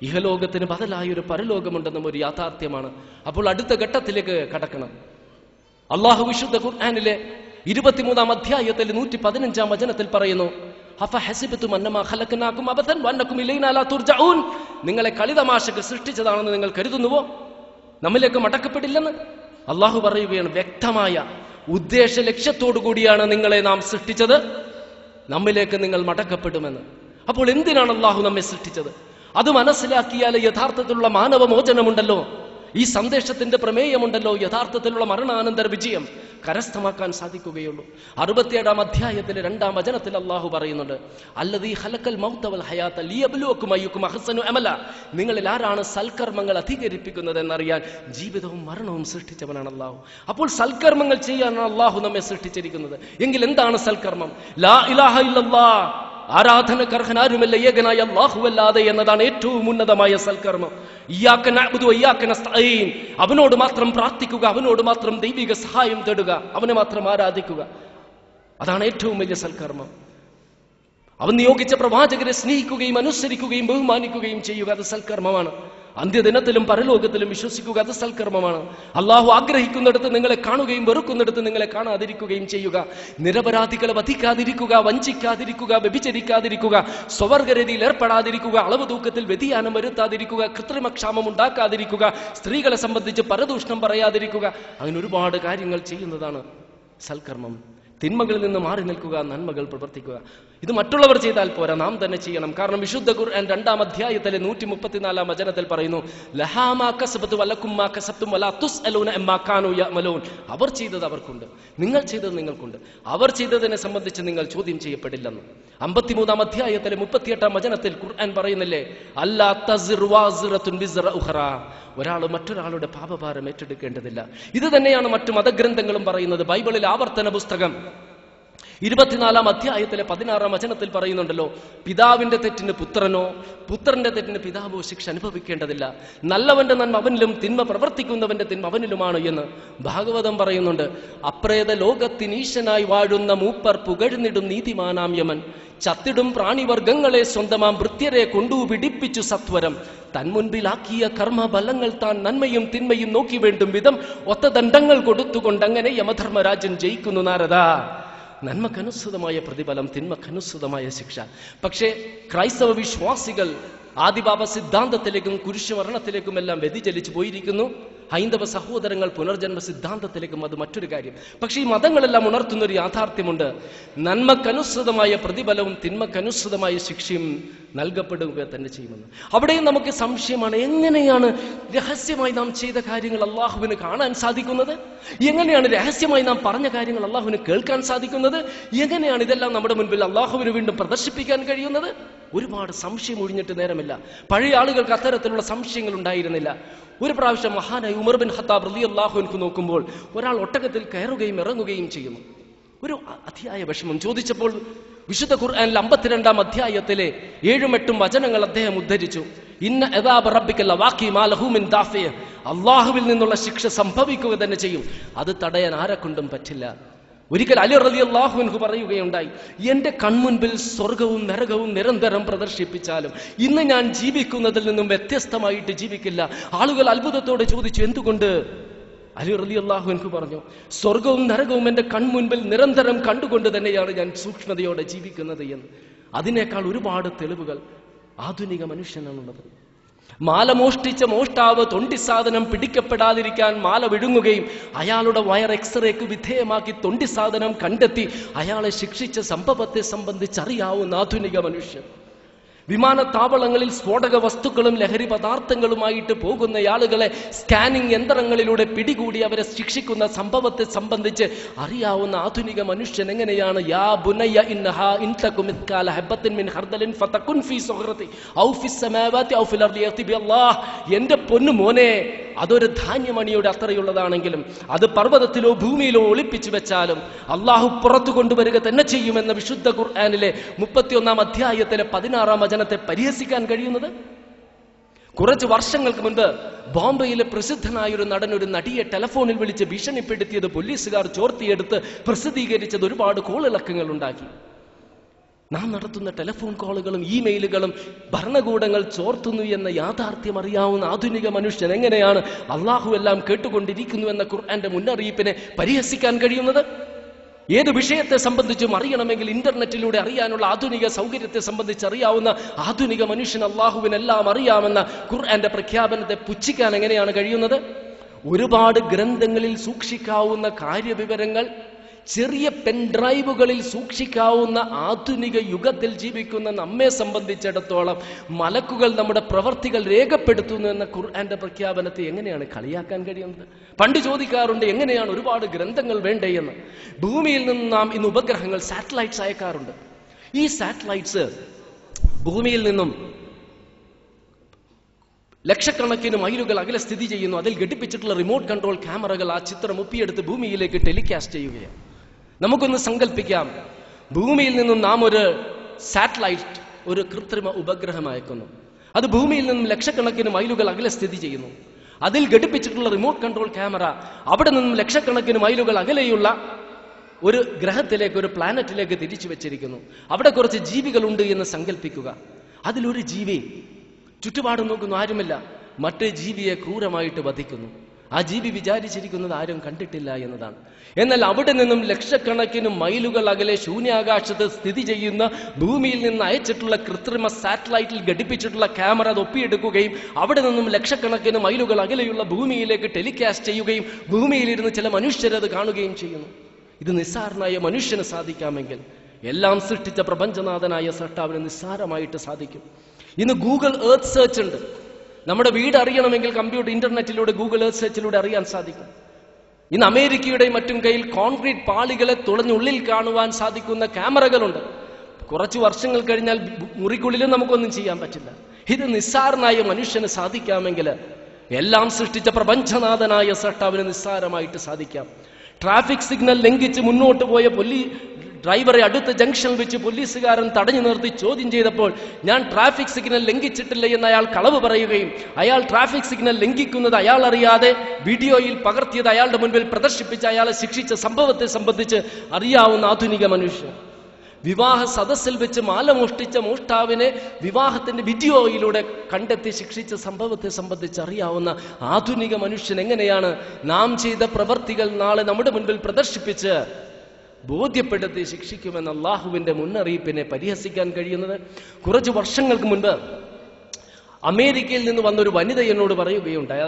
ഇഹലോകത്തിന് ബദലായൊരു പരലോകമുണ്ടെന്നും ഒരു യാഥാർത്ഥ്യമാണ്. അപ്പോൾ അടുത്ത ഘട്ടത്തിലേക്ക് കടക്കണം. അള്ളാഹു വിശുദ്ധ ഖുർആനിലെ 23-ാം അധ്യായത്തിൽ 115-ാം വചനത്തിൽ പറയുന്നു, നിങ്ങളെ കളിതമാശക്ക് സൃഷ്ടിച്ചതാണെന്ന് നിങ്ങൾ കരുതുന്നുവോ? നമ്മിലേക്ക് മടക്കപ്പെടില്ലെന്ന് അള്ളാഹു പറയുകയാണ്. വ്യക്തമായ ഉദ്ദേശ ലക്ഷ്യത്തോടു കൂടിയാണ് നിങ്ങളെ നാം സൃഷ്ടിച്ചത്, നമ്മിലേക്ക് നിങ്ങൾ മടക്കപ്പെടുമെന്ന്. അപ്പോൾ എന്തിനാണ് അള്ളാഹു നമ്മെ സൃഷ്ടിച്ചത്? അത് മനസ്സിലാക്കിയാൽ യഥാർത്ഥത്തിലുള്ള മാനവമോചനമുണ്ടല്ലോ, ഈ സന്ദേശത്തിന്റെ പ്രമേയമുണ്ടല്ലോ, യഥാർത്ഥത്തിലുള്ള മരണാനന്തര വിജയം കരസ്ഥമാക്കാൻ സാധിക്കുകയുള്ളൂ. 67-ാം അധ്യായത്തിലെ 2-ാം വചനത്തിൽ അള്ളാഹു പറയുന്നുണ്ട്, അല്ലദീ ഖലഖൽ മൗത വൽ ഹയാത ലിയബ്ലുവക്കും അയ്യുക്കും അഹ്സനു അമല. നിങ്ങളിൽ ആരാണ് സൽക്കർമ്മങ്ങൾ അധികരിപ്പിക്കുന്നത് എന്നറിയാൻ ജീവിതവും മരണവും സൃഷ്ടിച്ചവനാണ് അള്ളാഹു. അപ്പോൾ സൽക്കർമ്മങ്ങൾ ചെയ്യാനാണ് അള്ളാഹു നമ്മെ സൃഷ്ടിച്ചിരിക്കുന്നത്. എങ്കിൽ എന്താണ് സൽക്കർമ്മം? ലാ ഇലാഹ ഇല്ലല്ലാഹ്, ആരാധനക്കർഹനാരുമല്ല ഏകനായ അല്ലാഹുവല്ലാതെ എന്നതാണ് ഏറ്റവും ഉന്നതമായ സൽക്കർമ്മം. ഇയ്യാക നഅ്ബുദു വഇയ്യാക നസ്തഈൻ, അവനോട് മാത്രം പ്രാർത്ഥിക്കുക, അവനോട് മാത്രം ദൈവിക സഹായം തേടുക, അവനെ മാത്രം ആരാധിക്കുക. അതാണ് ഏറ്റവും വലിയ സൽക്കർമ്മം. അവൻ നിയോഗിച്ച പ്രവാചകരെ സ്നേഹിക്കുകയും അനുസരിക്കുകയും ബഹുമാനിക്കുകയും ചെയ്യുക, അത് സൽക്കർമ്മമാണ്. അന്ത്യദിനത്തിലും പരലോകത്തിലും വിശ്വസിക്കുക, അത് സൽക്കർമ്മമാണ്. അള്ളാഹു ആഗ്രഹിക്കുന്നിടത്ത് നിങ്ങളെ കാണുകയും വെറുക്കുന്നിടത്ത് നിങ്ങളെ കാണാതിരിക്കുകയും ചെയ്യുക. നിരപരാധികളെ വധിക്കാതിരിക്കുക, വഞ്ചിക്കാതിരിക്കുക, വ്യഭിചരിക്കാതിരിക്കുക, സ്വവർഗരതിയിൽ ഏർപ്പെടാതിരിക്കുക, അളവ് തൂക്കത്തിൽ വ്യതിയാനം വരുത്താതിരിക്കുക, കൃത്രിമക്ഷാമം ഉണ്ടാക്കാതിരിക്കുക, സ്ത്രീകളെ സംബന്ധിച്ച് പരദൂഷണം പറയാതിരിക്കുക. അങ്ങനെ ഒരുപാട് കാര്യങ്ങൾ ചെയ്യുന്നതാണ് സൽക്കർമ്മം. തിന്മകളിൽ നിന്ന് മാറി നിൽക്കുക, നന്മകൾ പ്രവർത്തിക്കുക. ഇത് മറ്റുള്ളവർ ചെയ്താൽ പോരാ, നാം തന്നെ ചെയ്യണം. കാരണം വിശുദ്ധ ഖുർആൻ 2-ാം അധ്യായത്തിലെ 134-ാം വചനത്തിൽ പറയുന്നു, ലഹാ മാ കസബതു വലക്കും മാ കസബ്തും വലാ തുസ്അലൂന അമ്മാ കാനൂ യഅമലൂൻ. അവർ ചെയ്തത് അവർക്കുണ്ട്, നിങ്ങൾ ചെയ്തത് നിങ്ങൾക്കുണ്ട്. അവർ ചെയ്തതിനെ സംബന്ധിച്ച് നിങ്ങൾ ചോദ്യം ചെയ്യപ്പെടില്ലെന്ന്. 53-ാം അധ്യായത്തിലെ 38-ാം വചനത്തിൽ ഖുർആൻ പറയുന്നില്ലേ, അല്ലാ തസിറു വാസിറത്തുൻ വിസ്റ ഉഖ്റാ. ഒരാൾ മറ്റൊരാളുടെ പാപഭാരം ഏറ്റെടുക്കേണ്ടതില്ല. ഇത് തന്നെയാണ് മറ്റു മതഗ്രന്ഥങ്ങളും പറയുന്നത്. ബൈബിളിൽ ആവർത്തന പുസ്തകം 24-ാം അധ്യായത്തിലെ 16-ാം വചനത്തിൽ പറയുന്നുണ്ടല്ലോ, പിതാവിന്റെ തെറ്റിന് പുത്രനോ പുത്രന്റെ തെറ്റിന് പിതാവോ ശിക്ഷ അനുഭവിക്കേണ്ടതില്ല. നല്ലവന്റെ നന്മ അവനിലും തിന്മ പ്രവർത്തിക്കുന്നവന്റെ തിന്മ അവനിലുമാണ് എന്ന് ഭാഗവതം പറയുന്നുണ്ട്. അപ്രേത ലോകത്തിനീശനായി വാഴുന്ന മൂപ്പർ പുകഴ്ന്നിടും നീതിമാനാം യമൻ. ചത്തിടും പ്രാണിവർഗങ്ങളെ സ്വന്തമാം ഭൃത്യരെ കൊണ്ടു പിടിപ്പിച്ചു സത്വരം. തന്മുൻപിലാക്കിയ കർമ്മബലങ്ങൾ താൻ നന്മയും തിന്മയും നോക്കി വേണ്ടും വിധം ഒത്ത ദണ്ഡങ്ങൾ കൊടുത്തുകൊണ്ടങ്ങനെ യമധർമ്മരാജൻ ജയിക്കുന്നു നാരദ. നന്മക്കനുസൃതമായ പ്രതിഫലം, തിന്മക്കനുസൃതമായ ശിക്ഷ. പക്ഷേ ക്രൈസ്തവ വിശ്വാസികൾ ആദിപാപ സിദ്ധാന്തത്തിലേക്കും കുരിശുമരണത്തിലേക്കും എല്ലാം വ്യതിചലിച്ചു പോയിരിക്കുന്നു. ഹൈന്ദവ സഹോദരങ്ങൾ പുനർജന്മ സിദ്ധാന്തത്തിലേക്കും, അത് മറ്റൊരു കാര്യം. പക്ഷേ ഈ മതങ്ങളെല്ലാം ഉണർത്തുന്ന ഒരു യാഥാർത്ഥ്യമുണ്ട്. നന്മക്കനുസൃതമായ പ്രതിഫലവും തിന്മക്കനുസൃതമായ ശിക്ഷയും നൽകപ്പെടുക തന്നെ ചെയ്യുമെന്ന്. അവിടെയും നമുക്ക് സംശയമാണ്, എങ്ങനെയാണ് രഹസ്യമായി നാം ചെയ്ത കാര്യങ്ങൾ അള്ളാഹുവിന് കാണാൻ സാധിക്കുന്നത്? എങ്ങനെയാണ് രഹസ്യമായി നാം പറഞ്ഞ കാര്യങ്ങൾ അള്ളാഹുവിന് കേൾക്കാൻ സാധിക്കുന്നത്? എങ്ങനെയാണ് ഇതെല്ലാം നമ്മുടെ മുൻപിൽ അള്ളാഹുവിന് വീണ്ടും പ്രദർശിപ്പിക്കാൻ കഴിയുന്നത്? ഒരുപാട് സംശയം ഒഴിഞ്ഞിട്ട് നേരമില്ല. പഴയ ആളുകൾക്ക് അത്തരത്തിലുള്ള സംശയങ്ങൾ ഉണ്ടായിരുന്നില്ല. ഒരു പ്രാവശ്യം മഹാനായ ഉമർ ബിൻ ഖത്താബ് റളിയല്ലാഹു അൻഹു നോക്കുമ്പോൾ ഒരാൾ ഒട്ടകത്തിൽ കയറുകയും ഇറങ്ങുകയും ചെയ്യുന്നു. ഒരു അതിയായ വിഷമം ചോദിച്ചപ്പോൾ വിശുദ്ധ ഖുർആനിൽ 52-ാം അധ്യായത്തിലെ 7-8 വചനങ്ങൾ അദ്ദേഹം ഉദ്ധരിച്ചു. ഇന്ന അദാബ റബ്ബിക ലവാഖി മാ ലഹു മിൻ ദാഫിയ. അല്ലാഹുവിൽ നിന്നുള്ള ശിക്ഷ സംഭവിക്കുക തന്നെ ചെയ്യും, അത് തടയാൻ ആരെക്കൊണ്ടും പറ്റില്ല. ഒരിക്കൽ അലി റളിയല്ലാഹു അൻഹു പറയുകയുണ്ടായി, എന്റെ കൺമുൻപിൽ സ്വർഗവും നരകവും നിരന്തരം പ്രദർശിപ്പിച്ചാലും ഇന്ന് ഞാൻ ജീവിക്കുന്നതിൽ നിന്നും വ്യത്യസ്തമായിട്ട് ജീവിക്കില്ല. ആളുകൾ അത്ഭുതത്തോടെ ചോദിച്ചു, എന്തുകൊണ്ട്? അലി റളിയല്ലാഹു അൻഹു പറഞ്ഞു, സ്വർഗവും നരകവും എന്റെ കൺമുൻപിൽ നിരന്തരം കണ്ടുകൊണ്ട് തന്നെയാണ് ഞാൻ സൂക്ഷ്മതയോടെ ജീവിക്കുന്നത് എന്ന്. അതിനേക്കാൾ ഒരുപാട് തെളിവുകൾ ആധുനിക മനുഷ്യനാണുള്ളത്. മാല മോഷ്ടിച്ച മോഷ്ടാവ് തൊണ്ടി സാധനം പിടിക്കപ്പെടാതിരിക്കാൻ മാല വിഴുങ്ങുകയും അയാളുടെ വയർ എക്സ്റേക്ക് വിധേയമാക്കി തൊണ്ടി സാധനം കണ്ടെത്തി അയാളെ ശിക്ഷിച്ച സംഭവത്തെ സംബന്ധിച്ചറിയാവുന്ന ആധുനിക മനുഷ്യൻ. വിമാനത്താവളങ്ങളിൽ സ്ഫോടക വസ്തുക്കളും ലഹരി പദാർത്ഥങ്ങളുമായിട്ട് പോകുന്ന ആളുകളെ സ്കാനിംഗ് യന്ത്രങ്ങളിലൂടെ പിടികൂടി അവരെ ശിക്ഷിക്കുന്ന സംഭവത്തെ സംബന്ധിച്ച് അറിയാവുന്ന ആധുനിക മനുഷ്യൻ എങ്ങനെയാണ് യാ ബുനയ്യ ഇന്നഹാ ഇൻ തകും മിത്കാല ഹബ്ബത്തിൻ മിൻ ഖർദലിൻ ഫതകുൻ ഫീ സുഹറതി ഔ ഫിസ് സമാവാതി ഔ ഫിൽ അർദി യഅതി ബില്ലാഹ്. എൻ്റെ പൊന്നു മോനെ, അതൊരു ധാന്യമണിയുടെ അത്രയുള്ളതാണെങ്കിലും അത് പർവ്വതത്തിലോ ഭൂമിയിലോ ഒളിപ്പിച്ചു വെച്ചാലും അള്ളാഹു പുറത്തു കൊണ്ടുവരിക തന്നെ ചെയ്യുമെന്ന വിശുദ്ധ ഖുർആനിലെ 31-ാം അധ്യായത്തിലെ 16-ാം വചനത്തെ പരിഹസിക്കാൻ കഴിയുന്നത്? കുറച്ച് വർഷങ്ങൾക്ക് മുൻപ് ബോംബെയിലെ പ്രസിദ്ധനായ ഒരു നടൻ ഒരു നടിയെ ടെലഫോണിൽ വിളിച്ച് ഭീഷണിപ്പെടുത്തിയത് പോലീസുകാർ ചോർത്തിയെടുത്ത് പ്രസിദ്ധീകരിച്ചത് ഒരുപാട് കോളിളക്കങ്ങൾ ഉണ്ടാക്കി. നാം നടത്തുന്ന ടെലിഫോൺ കോളുകളും ഇമെയിലുകളും ഭരണകൂടങ്ങൾ ചോർത്തുന്നു എന്ന യാഥാർത്ഥ്യം അറിയാവുന്ന ആധുനിക മനുഷ്യൻ എങ്ങനെയാണ് അള്ളാഹു എല്ലാം കേട്ടുകൊണ്ടിരിക്കുന്നു എന്ന ഖുർആന്റെ മുന്നറിയിപ്പിനെ പരിഹസിക്കാൻ കഴിയുന്നത്? ഏത് വിഷയത്തെ സംബന്ധിച്ചും അറിയണമെങ്കിൽ ഇന്റർനെറ്റിലൂടെ അറിയാനുള്ള ആധുനിക സൗകര്യത്തെ സംബന്ധിച്ച് അറിയാവുന്ന ആധുനിക മനുഷ്യൻ അള്ളാഹുവിനെല്ലാം അറിയാമെന്ന ഖുർആന്റെ പ്രഖ്യാപനത്തെ പുച്ഛിക്കാൻ എങ്ങനെയാണ് കഴിയുന്നത്? ഒരുപാട് ഗ്രന്ഥങ്ങളിൽ സൂക്ഷിക്കാവുന്ന കാര്യവിവരങ്ങൾ ചെറിയ പെൻഡ്രൈവുകളിൽ സൂക്ഷിക്കാവുന്ന ആധുനിക യുഗത്തിൽ ജീവിക്കുന്ന നമ്മെ സംബന്ധിച്ചിടത്തോളം മലക്കുകൾ നമ്മുടെ പ്രവർത്തികൾ രേഖപ്പെടുത്തുന്നു എന്ന ഖുർആന്റെ പ്രഖ്യാപനത്തെ എങ്ങനെയാണ് കളിയാക്കാൻ കഴിയുന്നത്? പണ്ട് ചോദിക്കാറുണ്ട്, എങ്ങനെയാണ് ഒരുപാട് ഗ്രന്ഥങ്ങൾ വേണ്ടേ എന്ന്. ഭൂമിയിൽ നിന്ന് നാം ഇന്ന് ഉപഗ്രഹങ്ങൾ, സാറ്റലൈറ്റ്സ് അയക്കാറുണ്ട്. ഈ സാറ്റലൈറ്റ്സ് ഭൂമിയിൽ നിന്നും ലക്ഷക്കണക്കിന് മൈലുകൾ അകലെ സ്ഥിതി ചെയ്യുന്നു. അതിൽ ഘടിപ്പിച്ചിട്ടുള്ള റിമോട്ട് കൺട്രോൾ ക്യാമറകൾ ആ ചിത്രം ഒപ്പിയെടുത്ത് ഭൂമിയിലേക്ക് ടെലികാസ്റ്റ് ചെയ്യുകയാണ്. നമുക്കൊന്ന് സങ്കല്പിക്കാം, ഭൂമിയിൽ നിന്നും നാം ഒരു സാറ്റലൈറ്റ്, ഒരു കൃത്രിമ ഉപഗ്രഹം അയക്കുന്നു. അത് ഭൂമിയിൽ നിന്നും ലക്ഷക്കണക്കിന് മൈലുകൾ അകലെ സ്ഥിതി ചെയ്യുന്നു. അതിൽ ഘടിപ്പിച്ചിട്ടുള്ള റിമോട്ട് കൺട്രോൾ ക്യാമറ അവിടെ നിന്നും ലക്ഷക്കണക്കിന് മൈലുകൾ അകലെയുള്ള ഒരു ഗ്രഹത്തിലേക്ക്, ഒരു പ്ലാനറ്റിലേക്ക് തിരിച്ചു വെച്ചിരിക്കുന്നു. അവിടെ കുറച്ച് ജീവികളുണ്ട് എന്ന് സങ്കല്പിക്കുക. അതിലൊരു ജീവി ചുറ്റുപാടും നോക്കുന്നു, ആരുമില്ല. മറ്റേ ജീവിയെ ക്രൂരമായിട്ട് വധിക്കുന്നു. ആ ജീവി വിചാരിച്ചിരിക്കുന്നത് ആരും കണ്ടിട്ടില്ല എന്നതാണ്. എന്നാൽ അവിടെ നിന്നും ലക്ഷക്കണക്കിന് മൈലുകൾ അകലെ ശൂന്യാകാശത്ത് സ്ഥിതി ചെയ്യുന്ന ഭൂമിയിൽ നിന്ന് അയച്ചിട്ടുള്ള കൃത്രിമ സാറ്റലൈറ്റിൽ ഘടിപ്പിച്ചിട്ടുള്ള ക്യാമറ അത് ഒപ്പിയെടുക്കുകയും അവിടെ നിന്നും ലക്ഷക്കണക്കിന് മൈലുകൾ അകലെയുള്ള ഭൂമിയിലേക്ക് ടെലികാസ്റ്റ് ചെയ്യുകയും ഭൂമിയിലിരുന്ന് ചില മനുഷ്യരത് കാണുകയും ചെയ്യുന്നു. ഇത് നിസ്സാരനായ മനുഷ്യന് സാധിക്കാമെങ്കിൽ എല്ലാം സൃഷ്ടിച്ച പ്രപഞ്ചനാഥനായ സൃഷ്ടാവിന് നിസ്സാരമായിട്ട് സാധിക്കും. ഇന്ന് ഗൂഗിൾ എർത്ത് സെർച്ച് ഉണ്ട്. നമ്മുടെ വീട് അറിയണമെങ്കിൽ കമ്പ്യൂട്ടർ ഇന്റർനെറ്റിലൂടെ ഗൂഗിൾ എർത്ത് സെർച്ചിലൂടെ അറിയാൻ സാധിക്കും. ഇന്ന് അമേരിക്കയുടെയും മറ്റും കയ്യിൽ കോൺക്രീറ്റ് പാളികളെ തുളഞ്ഞുള്ളിൽ കാണുവാൻ സാധിക്കുന്ന ക്യാമറകളുണ്ട്. കുറച്ചു വർഷങ്ങൾ കഴിഞ്ഞാൽ മുറിക്കുള്ളിലും നമുക്കൊന്നും ചെയ്യാൻ പറ്റില്ല. ഇത് നിസ്സാരനായ മനുഷ്യന് സാധിക്കാമെങ്കിൽ എല്ലാം സൃഷ്ടിച്ച പ്രപഞ്ചനാഥനായ സൃഷ്ടാവിന് നിസ്സാരമായിട്ട് സാധിക്കാം. ട്രാഫിക് സിഗ്നൽ ലംഘിച്ച് മുന്നോട്ട് പോയ ഡ്രൈവറെ അടുത്ത ജംഗ്ഷനിൽ വെച്ച് പോലീസുകാരൻ തടഞ്ഞു നിർത്തി ചോദ്യം ചെയ്തപ്പോൾ ഞാൻ ട്രാഫിക് സിഗ്നൽ ലംഘിച്ചിട്ടില്ല എന്ന് അയാൾ കളവ് പറയുകയും അയാൾ ട്രാഫിക് സിഗ്നൽ ലംഘിക്കുന്നത് അയാൾ അറിയാതെ വീഡിയോയിൽ പകർത്തിയത് അയാളുടെ മുൻപിൽ പ്രദർശിപ്പിച്ച് അയാളെ ശിക്ഷിച്ച സംഭവത്തെ സംബന്ധിച്ച് അറിയാവുന്ന ആധുനിക മനുഷ്യൻ, വിവാഹ സദസ്സിൽ വെച്ച് മാല മോഷ്ടിച്ച മോഷ്ടാവിനെ വിവാഹത്തിന്റെ വീഡിയോയിലൂടെ കണ്ടെത്തി ശിക്ഷിച്ച സംഭവത്തെ സംബന്ധിച്ച് അറിയാവുന്ന ആധുനിക മനുഷ്യൻ എങ്ങനെയാണ് നാം ചെയ്ത പ്രവർത്തികൾ നാളെ നമ്മുടെ മുൻപിൽ പ്രദർശിപ്പിച്ച് ബോധ്യപ്പെടുത്തി ശിക്ഷിക്കുമെന്ന അള്ളാഹുവിന്റെ മുന്നറിയിപ്പിനെ പരിഹസിക്കാൻ കഴിയുന്നത്? കുറച്ചു വർഷങ്ങൾക്ക് മുൻപ് അമേരിക്കയിൽ നിന്ന് വന്നൊരു വനിത എന്നോട് പറയുകയുണ്ടായ,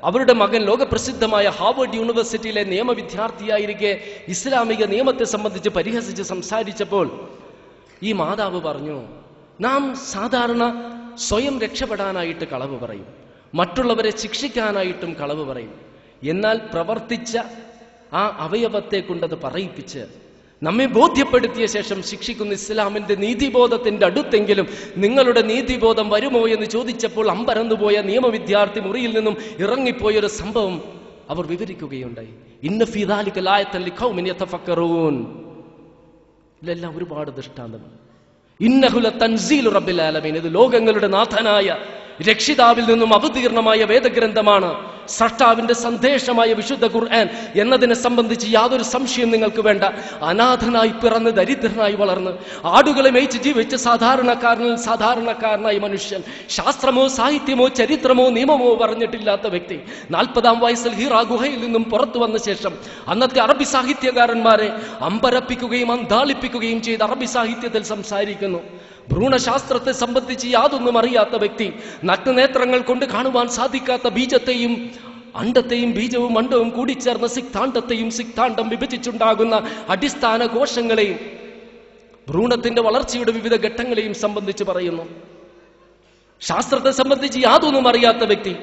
അവരുടെ മകൻ ലോകപ്രസിദ്ധമായ ഹാർവർഡ് യൂണിവേഴ്സിറ്റിയിലെ നിയമ വിദ്യാർത്ഥിയായിരിക്കെ ഇസ്ലാമിക നിയമത്തെ സംബന്ധിച്ച് പരിഹസിച്ച് സംസാരിച്ചപ്പോൾ ഈ മാതാവ് പറഞ്ഞു, നാം സാധാരണ സ്വയം രക്ഷപ്പെടാനായിട്ട് കളവ് പറയും, മറ്റുള്ളവരെ ശിക്ഷിക്കാനായിട്ടും കളവ് പറയും. എന്നാൽ പ്രവർത്തിച്ച ആ അവയവത്തെ കൊണ്ടത് പറയിപ്പിച്ച് നമ്മെ ബോധ്യപ്പെടുത്തിയ ശേഷം ശിക്ഷിക്കുന്ന ഇസ്ലാമിന്റെ നീതിബോധത്തിന്റെ അടുത്തെങ്കിലും നിങ്ങളുടെ നീതിബോധം വരുമോ എന്ന് ചോദിച്ചപ്പോൾ അമ്പരന്നുപോയ നിയമവിദ്യാർത്ഥി മുറിയിൽ നിന്നും ഇറങ്ങിപ്പോയൊരു സംഭവം അവർ വിവരിക്കുകയുണ്ടായി. ഇന്ന ഫീ ദാലിക ലആയതൻ ലിഖൗമിൻ യതഫക്കറൂൻ. ഇതെല്ലാം ഒരുപാട് ദൃഷ്ടാന്തമാണ്. ഇന്നഹു ലതൻസീലു റബ്ബിൽ ആലമീൻ. ഇത് ലോകങ്ങളുടെ നാഥനായ രക്ഷിതാവിൽ നിന്നും അവതീർണമായ വേദഗ്രന്ഥമാണ്, സൃഷ്ടാവിന്റെ സന്ദേശമായ വിശുദ്ധ ഖുർആൻ എന്നതിനെ സംബന്ധിച്ച് യാതൊരു സംശയം നിങ്ങൾക്ക് വേണ്ട. അനാഥനായി പിറന്ന് ദരിദ്രനായി വളർന്ന് ആടുകളെ മേയിച്ച് ജീവിച്ച സാധാരണക്കാരനായി മനുഷ്യൻ, ശാസ്ത്രമോ സാഹിത്യമോ ചരിത്രമോ നിയമമോ പറഞ്ഞിട്ടില്ലാത്ത വ്യക്തി 40-ാം വയസ്സിൽ ഹീറാ ഗുഹയിൽ നിന്നും പുറത്തു വന്ന ശേഷം അന്നത്തെ അറബി സാഹിത്യകാരന്മാരെ അമ്പരപ്പിക്കുകയും അന്താളിപ്പിക്കുകയും ചെയ്ത് അറബി സാഹിത്യത്തിൽ സംസാരിക്കുന്നു. ഭ്രൂണശാസ്ത്രത്തെ സംബന്ധിച്ച് യാതൊന്നും അറിയാത്ത വ്യക്തി, നഗ്നനേത്രങ്ങൾ കൊണ്ട് കാണുവാൻ സാധിക്കാത്ത ബീജത്തെയും അണ്ടത്തെയും ബീജവും അണ്ടവും കൂടിച്ചേർന്ന സിക്താണ്ഡത്തെയും സിക്താണ്ഡം വിഭജിച്ചുണ്ടാകുന്ന അടിസ്ഥാന കോശങ്ങളെയും ഭ്രൂണത്തിന്റെ വളർച്ചയുടെ വിവിധ ഘട്ടങ്ങളെയും സംബന്ധിച്ച് പറയുന്നു. ശാസ്ത്രത്തെ സംബന്ധിച്ച് യാതൊന്നും അറിയാത്ത വ്യക്തി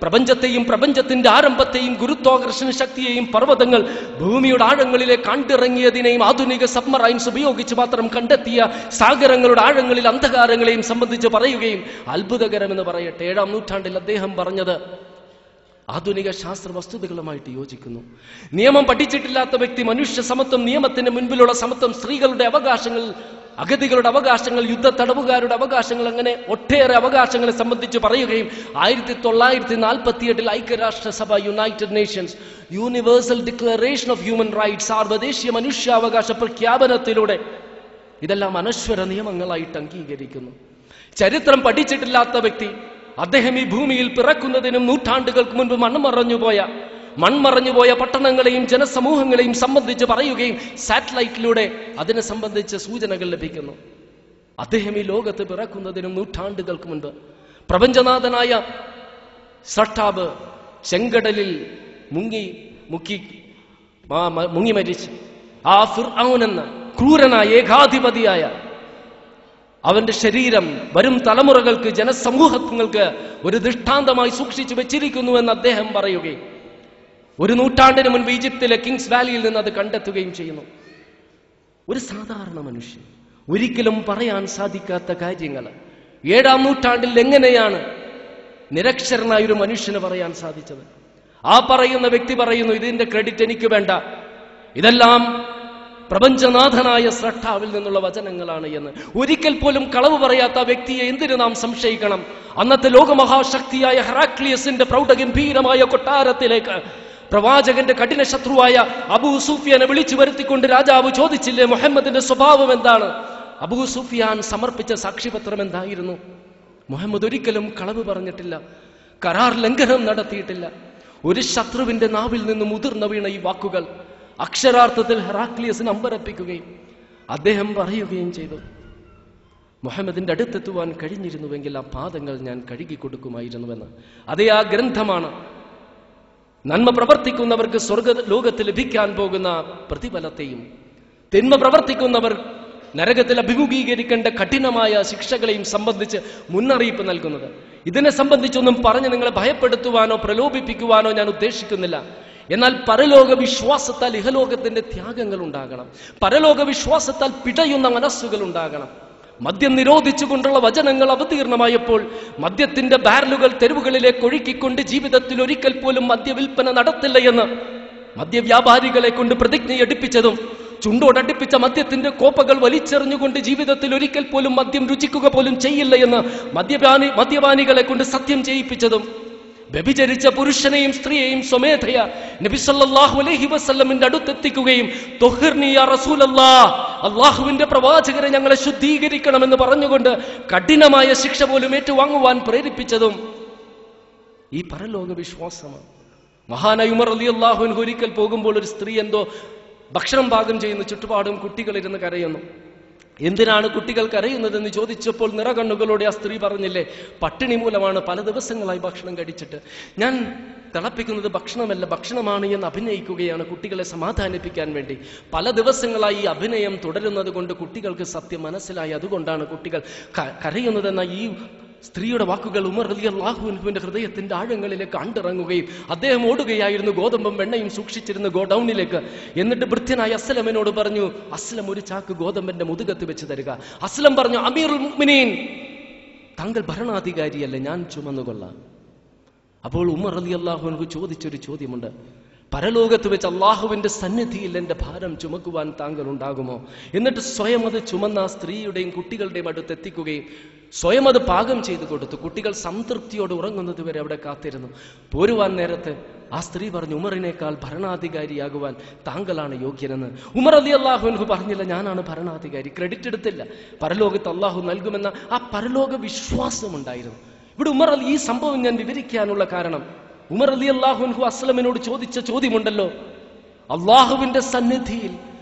പ്രപഞ്ചത്തെയും പ്രപഞ്ചത്തിന്റെ ആരംഭത്തെയും ഗുരുത്വാകർഷണ ശക്തിയെയും പർവ്വതങ്ങൾ ഭൂമിയുടെ ആഴങ്ങളിലെ കണ്ടിറങ്ങിയതിനെയും ആധുനിക സബ്മറൈൻസ് ഉപയോഗിച്ച് മാത്രം കണ്ടെത്തിയ സാഗരങ്ങളുടെ ആഴങ്ങളിൽ അന്ധകാരങ്ങളെയും സംബന്ധിച്ച് പറയുകയും അത്ഭുതകരമെന്ന് പറയട്ടെ, 7-ാം നൂറ്റാണ്ടിൽ അദ്ദേഹം പറഞ്ഞത് ആധുനിക ശാസ്ത്ര വസ്തുതകളുമായിട്ട് യോജിക്കുന്നു. നിയമം പഠിച്ചിട്ടില്ലാത്ത വ്യക്തി മനുഷ്യ സമത്വം, നിയമത്തിന് മുൻപിലുള്ള സമത്വം, സ്ത്രീകളുടെ അവകാശങ്ങൾ, അഗതികളുടെ അവകാശങ്ങൾ, യുദ്ധ തടവുകാരുടെ അവകാശങ്ങൾ, അങ്ങനെ ഒട്ടേറെ അവകാശങ്ങളെ സംബന്ധിച്ച് പറയുകയും 1948 ഐക്യരാഷ്ട്രസഭ United Nations Universal Declaration of Human Rights സാർവദേശീയ മനുഷ്യാവകാശ പ്രഖ്യാപനത്തിലൂടെ ഇതെല്ലാം അനശ്വര നിയമങ്ങളായിട്ട് അംഗീകരിക്കുന്നു. ചരിത്രം പഠിച്ചിട്ടില്ലാത്ത വ്യക്തി അദ്ദേഹം ഈ ഭൂമിയിൽ പിറക്കുന്നതിനും നൂറ്റാണ്ടുകൾക്ക് മുൻപ് മൺമറഞ്ഞുപോയ പട്ടണങ്ങളെയും ജനസമൂഹങ്ങളെയും സംബന്ധിച്ച് പറയുകയും സാറ്റലൈറ്റിലൂടെ അതിനെ സംബന്ധിച്ച് സൂചനകൾ ലഭിക്കുന്നു. അദ്ദേഹം ഈ ലോകത്ത് പിറക്കുന്നതിനും നൂറ്റാണ്ടുകൾക്ക് മുൻപ് പ്രപഞ്ചനാഥനായ സൃഷ്ടാവ് ചെങ്കടലിൽ മുങ്ങി മരിച്ച് ആ ഫിർഔൻ എന്ന ക്രൂരനായ ഏകാധിപതിയായ അവന്റെ ശരീരം വരും തലമുറകൾക്ക്, ജനസമൂഹങ്ങൾക്ക് ഒരു ദൃഷ്ടാന്തമായി സൂക്ഷിച്ചു വെച്ചിരിക്കുന്നു എന്ന് അദ്ദേഹം പറയുകയും 1 നൂറ്റാണ്ടിന് മുൻപ് ഈജിപ്തിലെ കിങ്സ് വാലിയിൽ നിന്ന് അത് കണ്ടെത്തുകയും ചെയ്യുന്നു. ഒരു സാധാരണ മനുഷ്യൻ ഒരിക്കലും പറയാൻ സാധിക്കാത്ത കാര്യങ്ങൾ 7-ാം നൂറ്റാണ്ടിൽ എങ്ങനെയാണ് നിരക്ഷരനായ ഒരു മനുഷ്യന് പറയാൻ സാധിച്ചത്? ആ പറയുന്ന വ്യക്തി പറയുന്നു, ഇതിന്റെ ക്രെഡിറ്റ് എനിക്ക് വേണ്ട, ഇതെല്ലാം പ്രപഞ്ചനാഥനായ സൃഷ്ടാവിൽ നിന്നുള്ള വചനങ്ങളാണ് എന്ന്. ഒരിക്കൽ പോലും കളവ് പറയാത്ത വ്യക്തിയെ എന്തിനു നാം സംശയിക്കണം? അന്നത്തെ ലോകമഹാശക്തിയായ ഹെറാക്ലിയസിന്റെ പ്രൗഢഗംഭീരമായ കൊട്ടാരത്തിലേക്ക് പ്രവാചകന്റെ കഠിന ശത്രുവായ അബൂ സുഫിയാനെ വിളിച്ചു വരുത്തിക്കൊണ്ട് രാജാവ് ചോദിച്ചില്ലേ, മുഹമ്മദിന്റെ സ്വഭാവം എന്താണ്? അബൂ സുഫിയാൻ സമർപ്പിച്ച സാക്ഷ്യപത്രം എന്തായിരുന്നു? മുഹമ്മദ് ഒരിക്കലും കളവ് പറഞ്ഞിട്ടില്ല, കരാർ ലംഘനം നടത്തിയിട്ടില്ല. ഒരു ശത്രുവിന്റെ നാവിൽ നിന്ന് മുതിർന്ന വീണ ഈ വാക്കുകൾ അക്ഷരാർത്ഥത്തിൽ ഹെറാക്ലിയസിനെ അമ്പരപ്പിക്കുകയും അദ്ദേഹം പറയുകയും ചെയ്തു, മുഹമ്മദിന്റെ അടുത്തെത്തുവാൻ കഴിഞ്ഞിരുന്നുവെങ്കിൽ ആ പാദങ്ങൾ ഞാൻ കഴുകി കൊടുക്കുമായിരുന്നുവെന്ന്. അതേ ആ ഗ്രന്ഥമാണ് നന്മ പ്രവർത്തിക്കുന്നവർക്ക് സ്വർഗ ലോകത്ത് ലഭിക്കാൻ പോകുന്ന പ്രതിഫലത്തെയും തിന്മ പ്രവർത്തിക്കുന്നവർ നരകത്തിൽ അഭിമുഖീകരിക്കേണ്ട കഠിനമായ ശിക്ഷകളെയും സംബന്ധിച്ച് മുന്നറിയിപ്പ് നൽകുന്നത്. ഇതിനെ സംബന്ധിച്ചൊന്നും പറഞ്ഞ് നിങ്ങളെ ഭയപ്പെടുത്തുവാനോ പ്രലോഭിപ്പിക്കുവാനോ ഞാൻ ഉദ്ദേശിക്കുന്നില്ല. എന്നാൽ പരലോക വിശ്വാസത്താൽ ഇഹലോകത്തിന്റെ ത്യാഗങ്ങൾ ഉണ്ടാകണം. പരലോക വിശ്വാസത്താൽ പിടയുന്ന മനസ്സുകൾ ഉണ്ടാകണം. മദ്യം നിരോധിച്ചുകൊണ്ടുള്ള വചനങ്ങൾ അവതീർണമായപ്പോൾ മദ്യത്തിന്റെ ബാരലുകൾ തെരുവുകളിലേക്ക് ഒഴുക്കിക്കൊണ്ട് ജീവിതത്തിൽ ഒരിക്കൽ പോലും മദ്യവിൽപ്പന നടത്തില്ല എന്ന് മദ്യവ്യാപാരികളെ കൊണ്ട് പ്രതിജ്ഞയെടുപ്പിച്ചതും, ചുണ്ടോടടുപ്പിച്ച മദ്യത്തിന്റെ കോപ്പകൾ വലിച്ചെറിഞ്ഞുകൊണ്ട് ജീവിതത്തിൽ ഒരിക്കൽ പോലും മദ്യം രുചിക്കുക പോലും ചെയ്യില്ല എന്ന് മദ്യപാനികളെ കൊണ്ട് സത്യം ചെയ്യിപ്പിച്ചതും, വ്യഭിചരിച്ച പുരുഷനെയും സ്ത്രീയെയും സ്വമേധയ നബി സല്ലല്ലാഹു അലൈഹി വസല്ലമിന്റെ അടുത്തെത്തിക്കുകയും തൊഹിർനി യാ റസൂലല്ലാഹ്, അള്ളാഹുവിന്റെ പ്രവാചകരെ ഞങ്ങളെ ശുദ്ധീകരിക്കണമെന്ന് പറഞ്ഞുകൊണ്ട് കഠിനമായ ശിക്ഷ പോലും ഏറ്റുവാങ്ങുവാൻ പ്രേരിപ്പിച്ചതും ഈ പരലോക വിശ്വാസമാണ്. മഹാനായ ഉമർ റളിയല്ലാഹു അൻഹു ഒരിക്കൽ പോകുമ്പോൾ ഒരു സ്ത്രീ എന്തോ ഭക്ഷണം പാകം ചെയ്യുന്ന ചുറ്റുപാടും കുട്ടികളിരുന്ന് കരയുന്നു. എന്തിനാണ് കുട്ടികൾ കരയുന്നതെന്ന് ചോദിച്ചപ്പോൾ നിറകണ്ണുകളോടെ ആ സ്ത്രീ പറഞ്ഞില്ലേ, പട്ടിണി മൂലമാണ്, പല ദിവസങ്ങളായി ഭക്ഷണം കഴിച്ചിട്ട്. ഞാൻ തിളപ്പിക്കുന്നത് ഭക്ഷണമല്ല, ഭക്ഷണമാണ് എന്ന് അഭിനയിക്കുകയാണ് കുട്ടികളെ സമാധാനിപ്പിക്കാൻ വേണ്ടി. പല ദിവസങ്ങളായി ഈ അഭിനയം തുടരുന്നത് കൊണ്ട് കുട്ടികൾക്ക് സത്യം മനസ്സിലായി. അതുകൊണ്ടാണ് കുട്ടികൾ കരയുന്നതെന്ന ഈ സ്ത്രീയുടെ വാക്കുകൾ ഉമർ റളിയല്ലാഹു അൻഹുവിന്റെ ഹൃദയത്തിന്റെ ആഴങ്ങളിലേക്ക് അണ്ടിറങ്ങുകയും അദ്ദേഹം ഓടുകയായിരുന്നു ഗോതമ്പും വെണ്ണയും സൂക്ഷിച്ചിരുന്ന ഗോഡൌണിലേക്ക്. എന്നിട്ട് ഭൃത്യനായ അസ്ലമിനോട് പറഞ്ഞു, അസ്ലം ഒരു ചാക്ക് ഗോതമ്പന്റെ മുതുകത്ത് വെച്ച് തരിക. അസ്ലം പറഞ്ഞു, അമീറുൽ മുഅ്മിനീൻ, താങ്കൾ ഭരണാധികാരിയല്ലേ, ഞാൻ ചുമന്നുകൊള്ളാം. അപ്പോൾ ഉമർ റളിയല്ലാഹു അൻഹു ചോദിച്ചൊരു ചോദ്യമുണ്ട്, പരലോകത്ത് വെച്ച് അള്ളാഹുവിന്റെ സന്നിധിയിൽ എന്റെ ഭാരം ചുമക്കുവാൻ താങ്കൾ ഉണ്ടാകുമോ? എന്നിട്ട് സ്വയം അത് ചുമന്ന ആ സ്ത്രീയുടെയും കുട്ടികളുടെയും അടുത്ത് എത്തിക്കുകയും സ്വയം അത് പാകം ചെയ്തു കൊടുത്തു. കുട്ടികൾ സംതൃപ്തിയോട് ഉറങ്ങുന്നത് വരെ അവിടെ കാത്തിരുന്നു. പോരുവാൻ നേരത്ത് ആ സ്ത്രീ പറഞ്ഞു, ഉമറിനേക്കാൾ ഭരണാധികാരിയാകുവാൻ താങ്കളാണ് യോഗ്യനെന്ന്. ഉമർ റളിയല്ലാഹു അൻഹു പറഞ്ഞില്ല, ഞാനാണ് ഭരണാധികാരി, ക്രെഡിറ്റ് എടുത്തില്ല. പരലോകത്ത് അള്ളാഹു നൽകുമെന്ന ആ പരലോക വിശ്വാസം ഉണ്ടായിരുന്നു. ഇവിടെ ഉമർ അലി, ഈ സംഭവം ഞാൻ വിവരിക്കാനുള്ള കാരണം, ഉമർ റളിയല്ലാഹു അൻഹു അസ്ലമിനോട് ചോദിച്ച ചോദ്യമുണ്ടല്ലോ, അള്ളാഹുവിന്റെ സന്നിധിയിൽ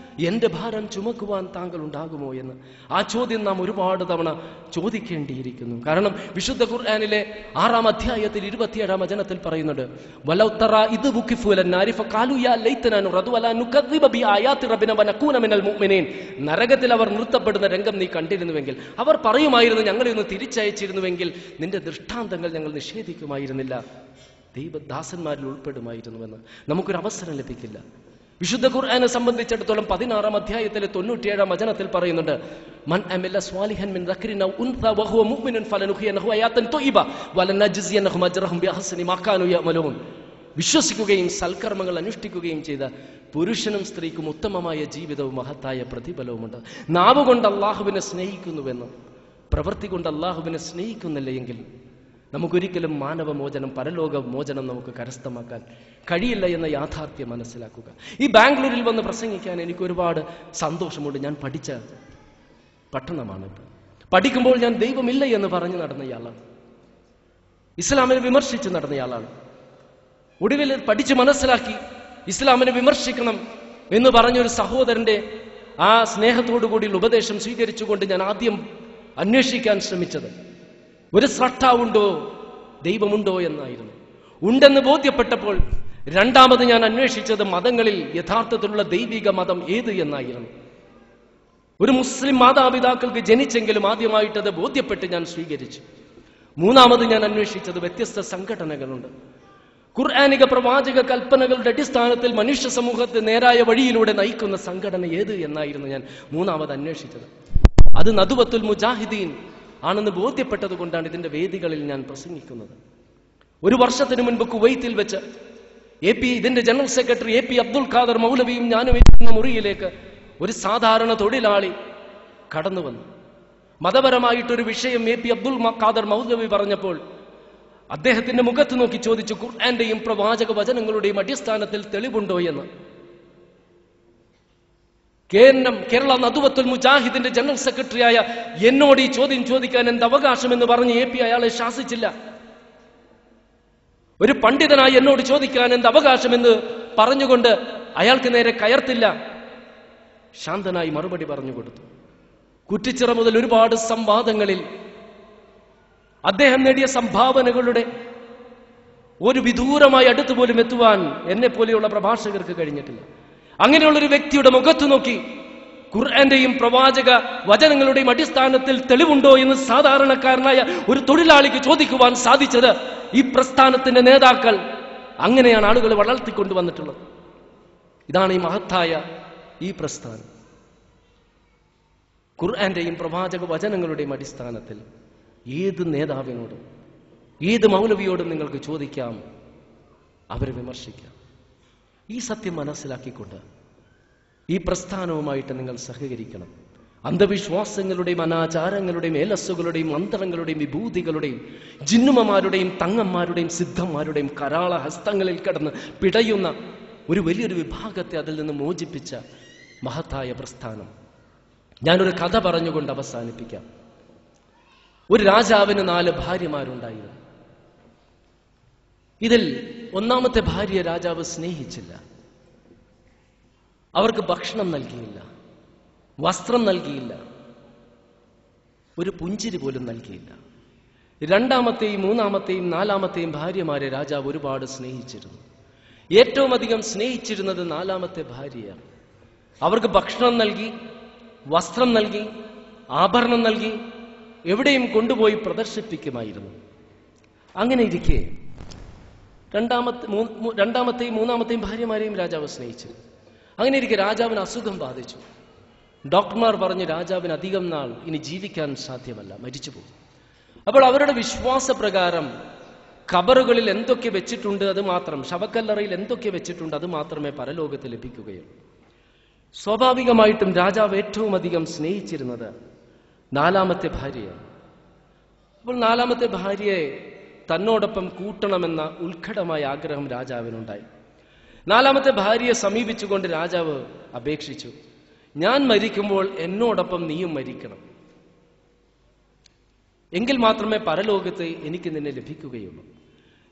എന്റെ ഭാരം ചുമക്കുവാൻ താങ്കൾ ഉണ്ടാകുമോ എന്ന്. ആ ചോദ്യം നാം ഒരുപാട് തവണ ചോദിക്കേണ്ടിയിരിക്കുന്നു. കാരണം വിശുദ്ധ ഖുർആനിലെ 6-ാം അധ്യായത്തിൽ 27-ാം വചനത്തിൽ പറയുന്നുണ്ട്, വലൗ തറാ ഇദ് വുഖിഫു ലന്നാരി ഫഖാലു യാ ലൈതനാ നുറദു വലാ നുകദ്ദിബ ബിആയാതി റബ്ബിനാ വനകൂന മിനൽ മുഅ്മിനീൻ. നരകത്തിൽ അവർ നിർത്തപ്പെടുന്ന രംഗം നീ കണ്ടിരുന്നുവെങ്കിൽ അവർ പറയുമായിരുന്നു, ഞങ്ങളെ ഒന്ന് തിരിച്ചയച്ചിരുന്നുവെങ്കിൽ നിന്റെ ദൃഷ്ടാന്തങ്ങൾ ഞങ്ങൾ നിഷേധിക്കുമായിരുന്നില്ല, ദൈവദാസന്മാരിൽ ഉൾപ്പെടുമായിരുന്നുവെന്ന്. നമുക്കൊരു അവസരം ലഭിക്കില്ല. വിശുദ്ധ ഖുർആനെ സംബന്ധിച്ചിടത്തോളം 16-ാം അധ്യായത്തിലെ 97-ാം വചനത്തിൽ പറയുന്നുണ്ട്, മൻ അമില സ്വാലിഹൻ മിൻ ദക്രിൻ ഔ ഉൻസ വഹുവ മുഅ്മിനുൻ ഫലനുഹിയനഹു ഹയാതൻ ത്വയ്യിബ വലനജ്സിയന്നഹും അജ്റഹും ബിഅഹ്സനി മാ കാനൂ യഅമലൂൻ. വിശ്വസിക്കുകയും സൽക്കർമ്മങ്ങൾ അനുഷ്ഠിക്കുകയും ചെയ്ത പുരുഷനും സ്ത്രീക്കും ഉത്തമമായ ജീവിതവും മഹത്തായ പ്രതിഫലവുമുണ്ട്. നാവ് കൊണ്ട് അള്ളാഹുവിനെ സ്നേഹിക്കുന്നുവെന്നും പ്രവൃത്തി കൊണ്ട് അള്ളാഹുവിനെ സ്നേഹിക്കുന്നില്ല എങ്കിൽ നമുക്കൊരിക്കലും മാനവമോചനം, പരലോക മോചനം നമുക്ക് കരസ്ഥമാക്കാൻ കഴിയില്ല എന്ന യാഥാർത്ഥ്യം മനസ്സിലാക്കുക. ഈ ബാംഗ്ലൂരിൽ വന്ന് പ്രസംഗിക്കാൻ എനിക്ക് ഒരുപാട് സന്തോഷമുണ്ട്. ഞാൻ പഠിച്ച പട്ടണമാണ്. പഠിക്കുമ്പോൾ ഞാൻ ദൈവമില്ല എന്ന് പറഞ്ഞു നടന്നയാളാണ്, ഇസ്ലാമിനെ വിമർശിച്ച് നടന്നയാളാണ്. ഒടുവിൽ പഠിച്ച് മനസ്സിലാക്കി ഇസ്ലാമിനെ വിമർശിക്കണം എന്ന് പറഞ്ഞൊരു സഹോദരന്റെ ആ സ്നേഹത്തോടു കൂടിയുള്ള ഉപദേശം സ്വീകരിച്ചുകൊണ്ട് ഞാൻ ആദ്യം അന്വേഷിക്കാൻ ശ്രമിച്ചത് ഒരു സ്രഷ്ടാവുണ്ടോ, ദൈവമുണ്ടോ എന്നായിരുന്നു. ഉണ്ടെന്ന് ബോധ്യപ്പെട്ടപ്പോൾ രണ്ടാമത് ഞാൻ അന്വേഷിച്ചത് മതങ്ങളിൽ യഥാർത്ഥത്തിലുള്ള ദൈവിക മതം ഏത് എന്നായിരുന്നു. ഒരു മുസ്ലിം മാതാപിതാക്കൾക്ക് ജനിച്ചെങ്കിലും ആദ്യമായിട്ടത് ബോധ്യപ്പെട്ട് ഞാൻ സ്വീകരിച്ചു. മൂന്നാമത് ഞാൻ അന്വേഷിച്ചത് വ്യത്യസ്ത സംഘടനകളുണ്ട്. ഖുർആനിക പ്രവാചക കൽപ്പനകളുടെ അടിസ്ഥാനത്തിൽ മനുഷ്യ സമൂഹത്തെ നേരായ വഴിയിലൂടെ നയിക്കുന്ന സംഘടന ഏത് എന്നായിരുന്നു ഞാൻ മൂന്നാമത് അന്വേഷിച്ചത്. അത് നദുവത്തുൽ മുജാഹിദീൻ ആണെന്ന് ബോധ്യപ്പെട്ടത് കൊണ്ടാണ് ഇതിന്റെ വേദികളിൽ ഞാൻ പ്രസംഗിക്കുന്നത്. ഒരു വർഷത്തിന് മുൻപ് കുവൈത്തിൽ വെച്ച് ഇതിന്റെ general secretary AP Abdul Khader മൗലവിയും ഞാനും ഇരിക്കുന്ന മുറിയിലേക്ക് ഒരു സാധാരണ തൊഴിലാളി കടന്നു വന്നു. മതപരമായിട്ടൊരു വിഷയം AP അബ്ദുൽ ഖാദർ മൗലവി പറഞ്ഞപ്പോൾ അദ്ദേഹത്തിന്റെ മുഖത്ത് നോക്കി ചോദിച്ചു, ഖുർആന്റെയും പ്രവാചക വചനങ്ങളുടെയും അടിസ്ഥാനത്തിൽ തെളിവുണ്ടോ എന്ന്. കേരള നദുവത്തുൽ മുജാഹിദിന്റെ ജനറൽ സെക്രട്ടറിയായ എന്നോട് ഈ ചോദ്യം ചോദിക്കാൻ എന്ത് അവകാശം എന്ന് പറഞ്ഞ് AP അയാളെ ശാസിച്ചില്ല. ഒരു പണ്ഡിതനായി എന്നോട് ചോദിക്കാൻ എന്ത് അവകാശമെന്ന് പറഞ്ഞുകൊണ്ട് അയാൾക്ക് നേരെ കയർത്തില്ല. ശാന്തനായി മറുപടി പറഞ്ഞു കൊടുത്തു. കുറ്റിച്ചിറ മുതൽ ഒരുപാട് സംവാദങ്ങളിൽ അദ്ദേഹം നേടിയ സംഭാവനകളുടെ ഒരു വിദൂരമായി അടുത്ത് പോലും എത്തുവാൻ എന്നെ പോലെയുള്ള പ്രഭാഷകർക്ക് കഴിഞ്ഞിട്ടില്ല. അങ്ങനെയുള്ളൊരു വ്യക്തിയുടെ മുഖത്ത് നോക്കി ഖുർആന്റെയും പ്രവാചക വചനങ്ങളുടെയും അടിസ്ഥാനത്തിൽ തെളിവുണ്ടോ എന്ന് സാധാരണക്കാരനായ ഒരു തൊഴിലാളിക്ക് ചോദിക്കുവാൻ സാധിച്ചത് ഈ പ്രസ്ഥാനത്തിന്റെ നേതാക്കൾ അങ്ങനെയാണ് ആളുകളെ വളർത്തിക്കൊണ്ടുവന്നിട്ടുള്ളത്. ഇതാണ് ഈ മഹത്തായ ഈ പ്രസ്ഥാനം. ഖുർആന്റെയും പ്രവാചക വചനങ്ങളുടെയും അടിസ്ഥാനത്തിൽ ഏത് നേതാവിനോടും ഏത് മൗലവിയോടും നിങ്ങൾക്ക് ചോദിക്കാം, അവരെ വിമർശിക്കാം. ഈ സത്യം മനസ്സിലാക്കിക്കൊണ്ട് ഈ പ്രസ്ഥാനവുമായിട്ട് നിങ്ങൾ സഹകരിക്കണം. അന്ധവിശ്വാസങ്ങളുടെയും അനാചാരങ്ങളുടെയും ഏലസ്സുകളുടെയും മന്ത്രങ്ങളുടെയും വിഭൂതികളുടെയും ജിന്നുമമാരുടെയും തങ്ങന്മാരുടെയും സിദ്ധന്മാരുടെയും കരാള ഹസ്തങ്ങളിൽ കിടന്ന് പിടയുന്ന ഒരു വലിയൊരു വിഭാഗത്തെ അതിൽ നിന്ന് മോചിപ്പിച്ച മഹത്തായ പ്രസ്ഥാനം. ഞാനൊരു കഥ പറഞ്ഞുകൊണ്ട് അവസാനിപ്പിക്കാം. ഒരു രാജാവിന് 4 ഭാര്യമാരുണ്ടായിരുന്നു. ഇതിൽ ഒന്നാമത്തെ ഭാര്യയെ രാജാവ് സ്നേഹിച്ചില്ല. അവർക്ക് ഭക്ഷണം നൽകിയില്ല, വസ്ത്രം നൽകിയില്ല, ഒരു പുഞ്ചിരി പോലും നൽകിയില്ല. രണ്ടാമത്തെയും മൂന്നാമത്തെയും നാലാമത്തെയും ഭാര്യമാരെ രാജാവ് ഒരുപാട് സ്നേഹിച്ചിരുന്നു. ഏറ്റവും അധികം സ്നേഹിച്ചിരുന്നത് 4ാമത്തെ ഭാര്യയാണ്. അവർക്ക് ഭക്ഷണം നൽകി, വസ്ത്രം നൽകി, ആഭരണം നൽകി, എവിടെയും കൊണ്ടുപോയി പ്രദർശിപ്പിക്കുമായിരുന്നു. അങ്ങനെ ഇരിക്കെ രണ്ടാമത്തെയും മൂന്നാമത്തെയും ഭാര്യമാരെയും രാജാവ് സ്നേഹിച്ചിരുന്നു. അങ്ങനെ ഇരിക്കെ രാജാവിന് അസുഖം ബാധിച്ചു. ഡോക്ടർമാർ പറഞ്ഞു രാജാവിന് അധികം നാൾ ഇനി ജീവിക്കാൻ സാധ്യമല്ല, മരിച്ചു പോകും. അപ്പോൾ അവരുടെ വിശ്വാസപ്രകാരം ഖബറുകളിൽ എന്തൊക്കെ വെച്ചിട്ടുണ്ട് അത് മാത്രം, ശവക്കല്ലറയിൽ എന്തൊക്കെ വെച്ചിട്ടുണ്ട് അത് മാത്രമേ പരലോകത്ത് ലഭിക്കുകയുള്ളൂ. സ്വാഭാവികമായിട്ടും രാജാവ് ഏറ്റവും അധികം സ്നേഹിച്ചിരുന്നത് 4ാമത്തെ ഭാര്യയാണ്. അപ്പോൾ 4ാമത്തെ ഭാര്യയെ തന്നോടൊപ്പം കൂട്ടണമെന്ന ഉത്കടമായ ആഗ്രഹം രാജാവിനുണ്ടായി. 4ാമത്തെ ഭാര്യയെ സമീപിച്ചുകൊണ്ട് രാജാവ് അപേക്ഷിച്ചു, ഞാൻ മരിക്കുമ്പോൾ എന്നോടൊപ്പം നീയും മരിക്കണം, എങ്കിൽ മാത്രമേ പരലോകത്ത് എനിക്ക് നിന്നെ ലഭിക്കുകയുള്ളൂ.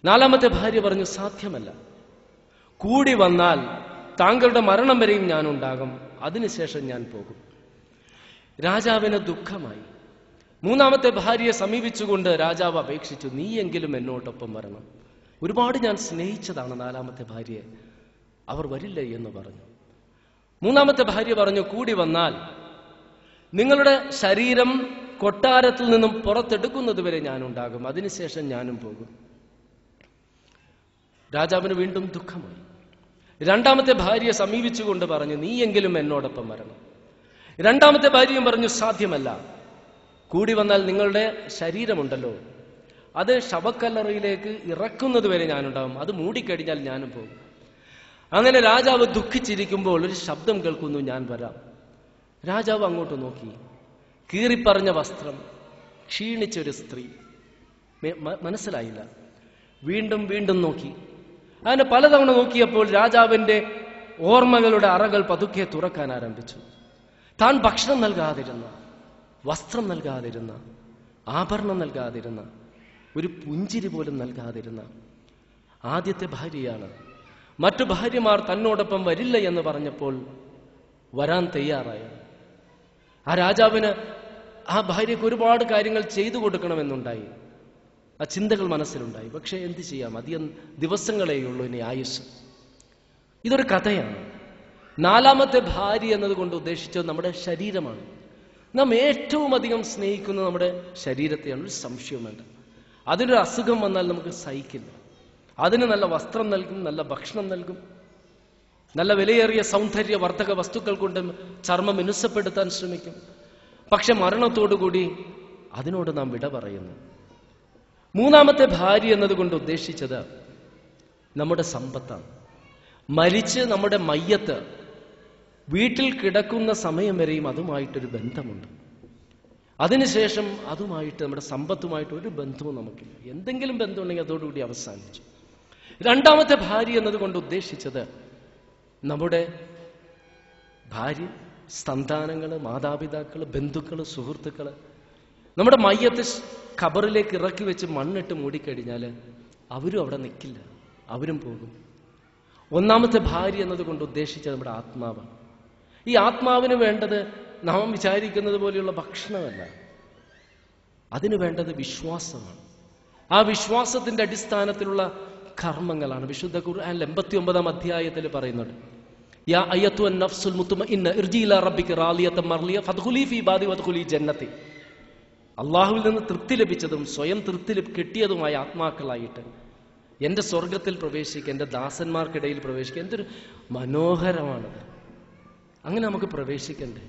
4ാമത്തെ ഭാര്യ പറഞ്ഞു, സാധ്യമല്ല, കൂടി വന്നാൽ താങ്കളുടെ മരണം വരെയും ഞാനുണ്ടാകും, അതിനുശേഷം ഞാൻ പോകും. രാജാവിന് ദുഃഖമായി. 3ാമത്തെ ഭാര്യയെ സമീപിച്ചുകൊണ്ട് രാജാവ് അപേക്ഷിച്ചു, നീയെങ്കിലും എന്നോടൊപ്പം വരണം, ഒരുപാട് ഞാൻ സ്നേഹിച്ചതാണ് 4ാമത്തെ ഭാര്യയെ, അവർ വരില്ല എന്ന് പറഞ്ഞു. 3ാമത്തെ ഭാര്യ പറഞ്ഞു, കൂടി വന്നാൽ നിങ്ങളുടെ ശരീരം കൊട്ടാരത്തിൽ നിന്നും പുറത്തെടുക്കുന്നത് വരെ ഞാനുണ്ടാകും, അതിനുശേഷം ഞാനും പോകും. രാജാവിന് വീണ്ടും ദുഃഖമായി. 2ാമത്തെ ഭാര്യയെ സമീപിച്ചുകൊണ്ട് പറഞ്ഞു, നീയെങ്കിലും എന്നോടൊപ്പം വരണം. 2ാമത്തെ ഭാര്യയും പറഞ്ഞു, സാധ്യമല്ല, കൂടി വന്നാൽ നിങ്ങളുടെ ശരീരമുണ്ടല്ലോ അത് ശവക്കല്ലറയിലേക്ക് ഇറക്കുന്നത് വരെ ഞാനുണ്ടാകും, അത് മൂടിക്കഴിഞ്ഞാൽ ഞാനും പോകും. അങ്ങനെ രാജാവ് ദുഃഖിച്ചിരിക്കുമ്പോൾ ഒരു ശബ്ദം കേൾക്കുന്നു, ഞാൻ വരാം. രാജാവ് അങ്ങോട്ട് നോക്കി. കീറിപ്പറഞ്ഞ വസ്ത്രം, ക്ഷീണിച്ചൊരു സ്ത്രീ, മനസ്സിലായില്ല. വീണ്ടും വീണ്ടും നോക്കി. അങ്ങനെ പലതവണ നോക്കിയപ്പോൾ രാജാവിന്റെ ഓർമ്മകളുടെ അറകൾ പതുക്കെ തുറക്കാൻ ആരംഭിച്ചു. താൻ ഭക്ഷണം നൽകാതിരുന്ന, വസ്ത്രം നൽകാതിരുന്ന, ആഭരണം നൽകാതിരുന്ന, ഒരു പുഞ്ചിരി പോലും നൽകാതിരുന്ന ആദ്യത്തെ ഭാര്യയാണ്. മറ്റു ഭാര്യമാർ തന്നോടൊപ്പം വരില്ല എന്ന് പറഞ്ഞപ്പോൾ വരാൻ തയ്യാറായ ആ രാജാവിന് ആ ഭാര്യയ്ക്ക് ഒരുപാട് കാര്യങ്ങൾ ചെയ്തു കൊടുക്കണമെന്നുണ്ടായി, ആ ചിന്തകൾ മനസ്സിലുണ്ടായി. പക്ഷെ എന്ത് ചെയ്യാം, അധികം ദിവസങ്ങളേയുള്ളൂ ഇനി ആയുസ്. ഇതൊരു കഥയാണ്. 4ാമത്തെ ഭാര്യ എന്നതുകൊണ്ട് ഉദ്ദേശിച്ചത് നമ്മുടെ ശരീരമാണ്. നാം ഏറ്റവും അധികം സ്നേഹിക്കുന്നത് നമ്മുടെ ശരീരത്തെയാണ്, ഒരു സംശയം വേണ്ട. അതിനൊരു അസുഖം വന്നാൽ നമുക്ക് സഹിക്കില്ല. അതിന് നല്ല വസ്ത്രം നൽകും, നല്ല ഭക്ഷണം നൽകും, നല്ല വിലയേറിയ സൗന്ദര്യവർദ്ധക വസ്തുക്കൾ കൊണ്ട് ചർമ്മം മിനുസപ്പെടുത്താൻ ശ്രമിക്കും. പക്ഷെ മരണത്തോടുകൂടി അതിനോട് നാം വിട പറയുന്നു. 3ാമത്തെ ഭാര്യ എന്നതുകൊണ്ട് ഉദ്ദേശിച്ചത് നമ്മുടെ സമ്പത്താണ്. മരിച്ച് നമ്മുടെ മയ്യത്ത് വീട്ടിൽ കിടക്കുന്ന സമയം വരെയും അതുമായിട്ടൊരു ബന്ധമുണ്ട്. അതിനുശേഷം അതുമായിട്ട്, നമ്മുടെ സമ്പത്തുമായിട്ട് ഒരു ബന്ധവും നമുക്കില്ല. എന്തെങ്കിലും ബന്ധമുണ്ടെങ്കിൽ അതോടുകൂടി അവസാനിച്ചു. 2ാമത്തെ ഭാര്യ എന്നതുകൊണ്ട് ഉദ്ദേശിച്ചത് നമ്മുടെ ഭാര്യ, സന്താനങ്ങള്, മാതാപിതാക്കള്, ബന്ധുക്കള്, സുഹൃത്തുക്കള്. നമ്മുടെ മയ്യത്ത് ഖബറിലേക്ക് ഇറക്കി വെച്ച് മണ്ണിട്ട് മൂടിക്കഴിഞ്ഞാൽ അവരും അവിടെ നിൽക്കില്ല, അവരും പോകും. 1ാമത്തെ ഭാര്യ എന്നതുകൊണ്ട് ഉദ്ദേശിച്ചത് നമ്മുടെ ആത്മാവാണ്. ഈ ആത്മാവിന് വേണ്ടത് നാം വിചാരിക്കുന്നത് പോലെയുള്ള ഭക്ഷണമല്ല, അതിനു വേണ്ടത് വിശ്വാസമാണ്. ആ വിശ്വാസത്തിന്റെ അടിസ്ഥാനത്തിലുള്ള കർമ്മങ്ങളാണ്. വിശുദ്ധ ഖുർആനിൽ 89-ാം അധ്യായത്തിൽ പറയുന്നുണ്ട്, യാ അയ്യത്തുൻ നഫ്സുൽ മുത്മഇന്ന ഇർജി ഇലാ റബ്ബിക റാളിയതൻ മർളിയ ഫദ്ഖുലി ഫീ ഇബാദി വദ്ഖുലി ജന്നതി. അള്ളാഹുവിൽ നിന്ന് തൃപ്തി ലഭിച്ചതും സ്വയം തൃപ്തി കിട്ടിയതുമായ ആത്മാക്കളായിട്ട് എൻ്റെ സ്വർഗത്തിൽ പ്രവേശിക്കുക, എൻ്റെ ദാസന്മാർക്കിടയിൽ പ്രവേശിക്കുക. എന്തൊരു മനോഹരമാണത്! അങ്ങനെ നമുക്ക് പ്രവേശിക്കണ്ടേ?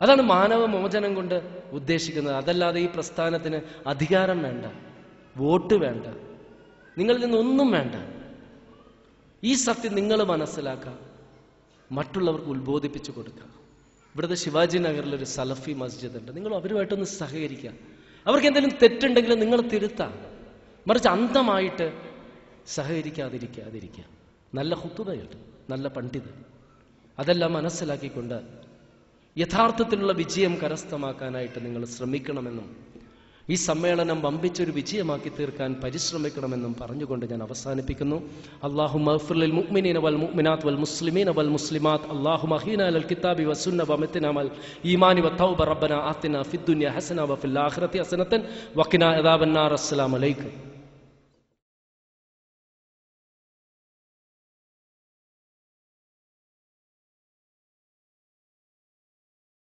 അതാണ് മാനവ മോചനം കൊണ്ട് ഉദ്ദേശിക്കുന്നത്. അതല്ലാതെ ഈ പ്രസ്ഥാനത്തിന് അധികാരം വേണ്ട, വോട്ട് വേണ്ട, നിങ്ങളിൽ നിന്നൊന്നും വേണ്ട. ഈ സത്യം നിങ്ങൾ മനസ്സിലാക്കുക, മറ്റുള്ളവർക്ക് ഉത്ബോധിപ്പിച്ചു കൊടുക്കുക. ഇവിടുത്തെ ശിവാജി നഗറിലൊരു സലഫി മസ്ജിദ് ഉണ്ട്. നിങ്ങൾ അവരുമായിട്ടൊന്ന് സഹകരിക്കുക. അവർക്ക് എന്തെങ്കിലും തെറ്റുണ്ടെങ്കിൽ നിങ്ങൾ തിരുത്താം. മറിച്ച് അന്ധമായിട്ട് സഹകരിക്കാതിരിക്കുക. നല്ല ഹുത്തുബയുണ്ട്, നല്ല പണ്ഡിതൻ. അതെല്ലാം മനസ്സിലാക്കിക്കൊണ്ട് യഥാർത്ഥത്തിലുള്ള വിജയം കരസ്ഥമാക്കാനായിട്ട് നിങ്ങൾ ശ്രമിക്കണമെന്നും ഈ സമ്മേളനം വമ്പിച്ചൊരു വിജയമാക്കി തീർക്കാൻ പരിശ്രമിക്കണമെന്നും പറഞ്ഞുകൊണ്ട് ഞാൻ അവസാനിപ്പിക്കുന്നു. അല്ലാഹുമ്മ ഗ്ഫിർ ലിൽ മുഅ്മിനീന വൽ മുഅ്മിനാത്ത് വൽ മുസ്ലിമീന വൽ മുസ്ലിമാത്ത്. അല്ലാഹുമ്മ അഹ്യിനാ അലൽ കിതാബി വസ്സുന്ന വമത്നാ അൽ ഈമാനി വത്തൗബ. റബ്ബനാ ആതിനാ ഫിദ്ദുനിയ ഹസന വഫിൽ ആഖിറതി ഹസനതൻ വഖിനാ അദാബന്നാർ. അസ്സലാമു അലൈക്കും.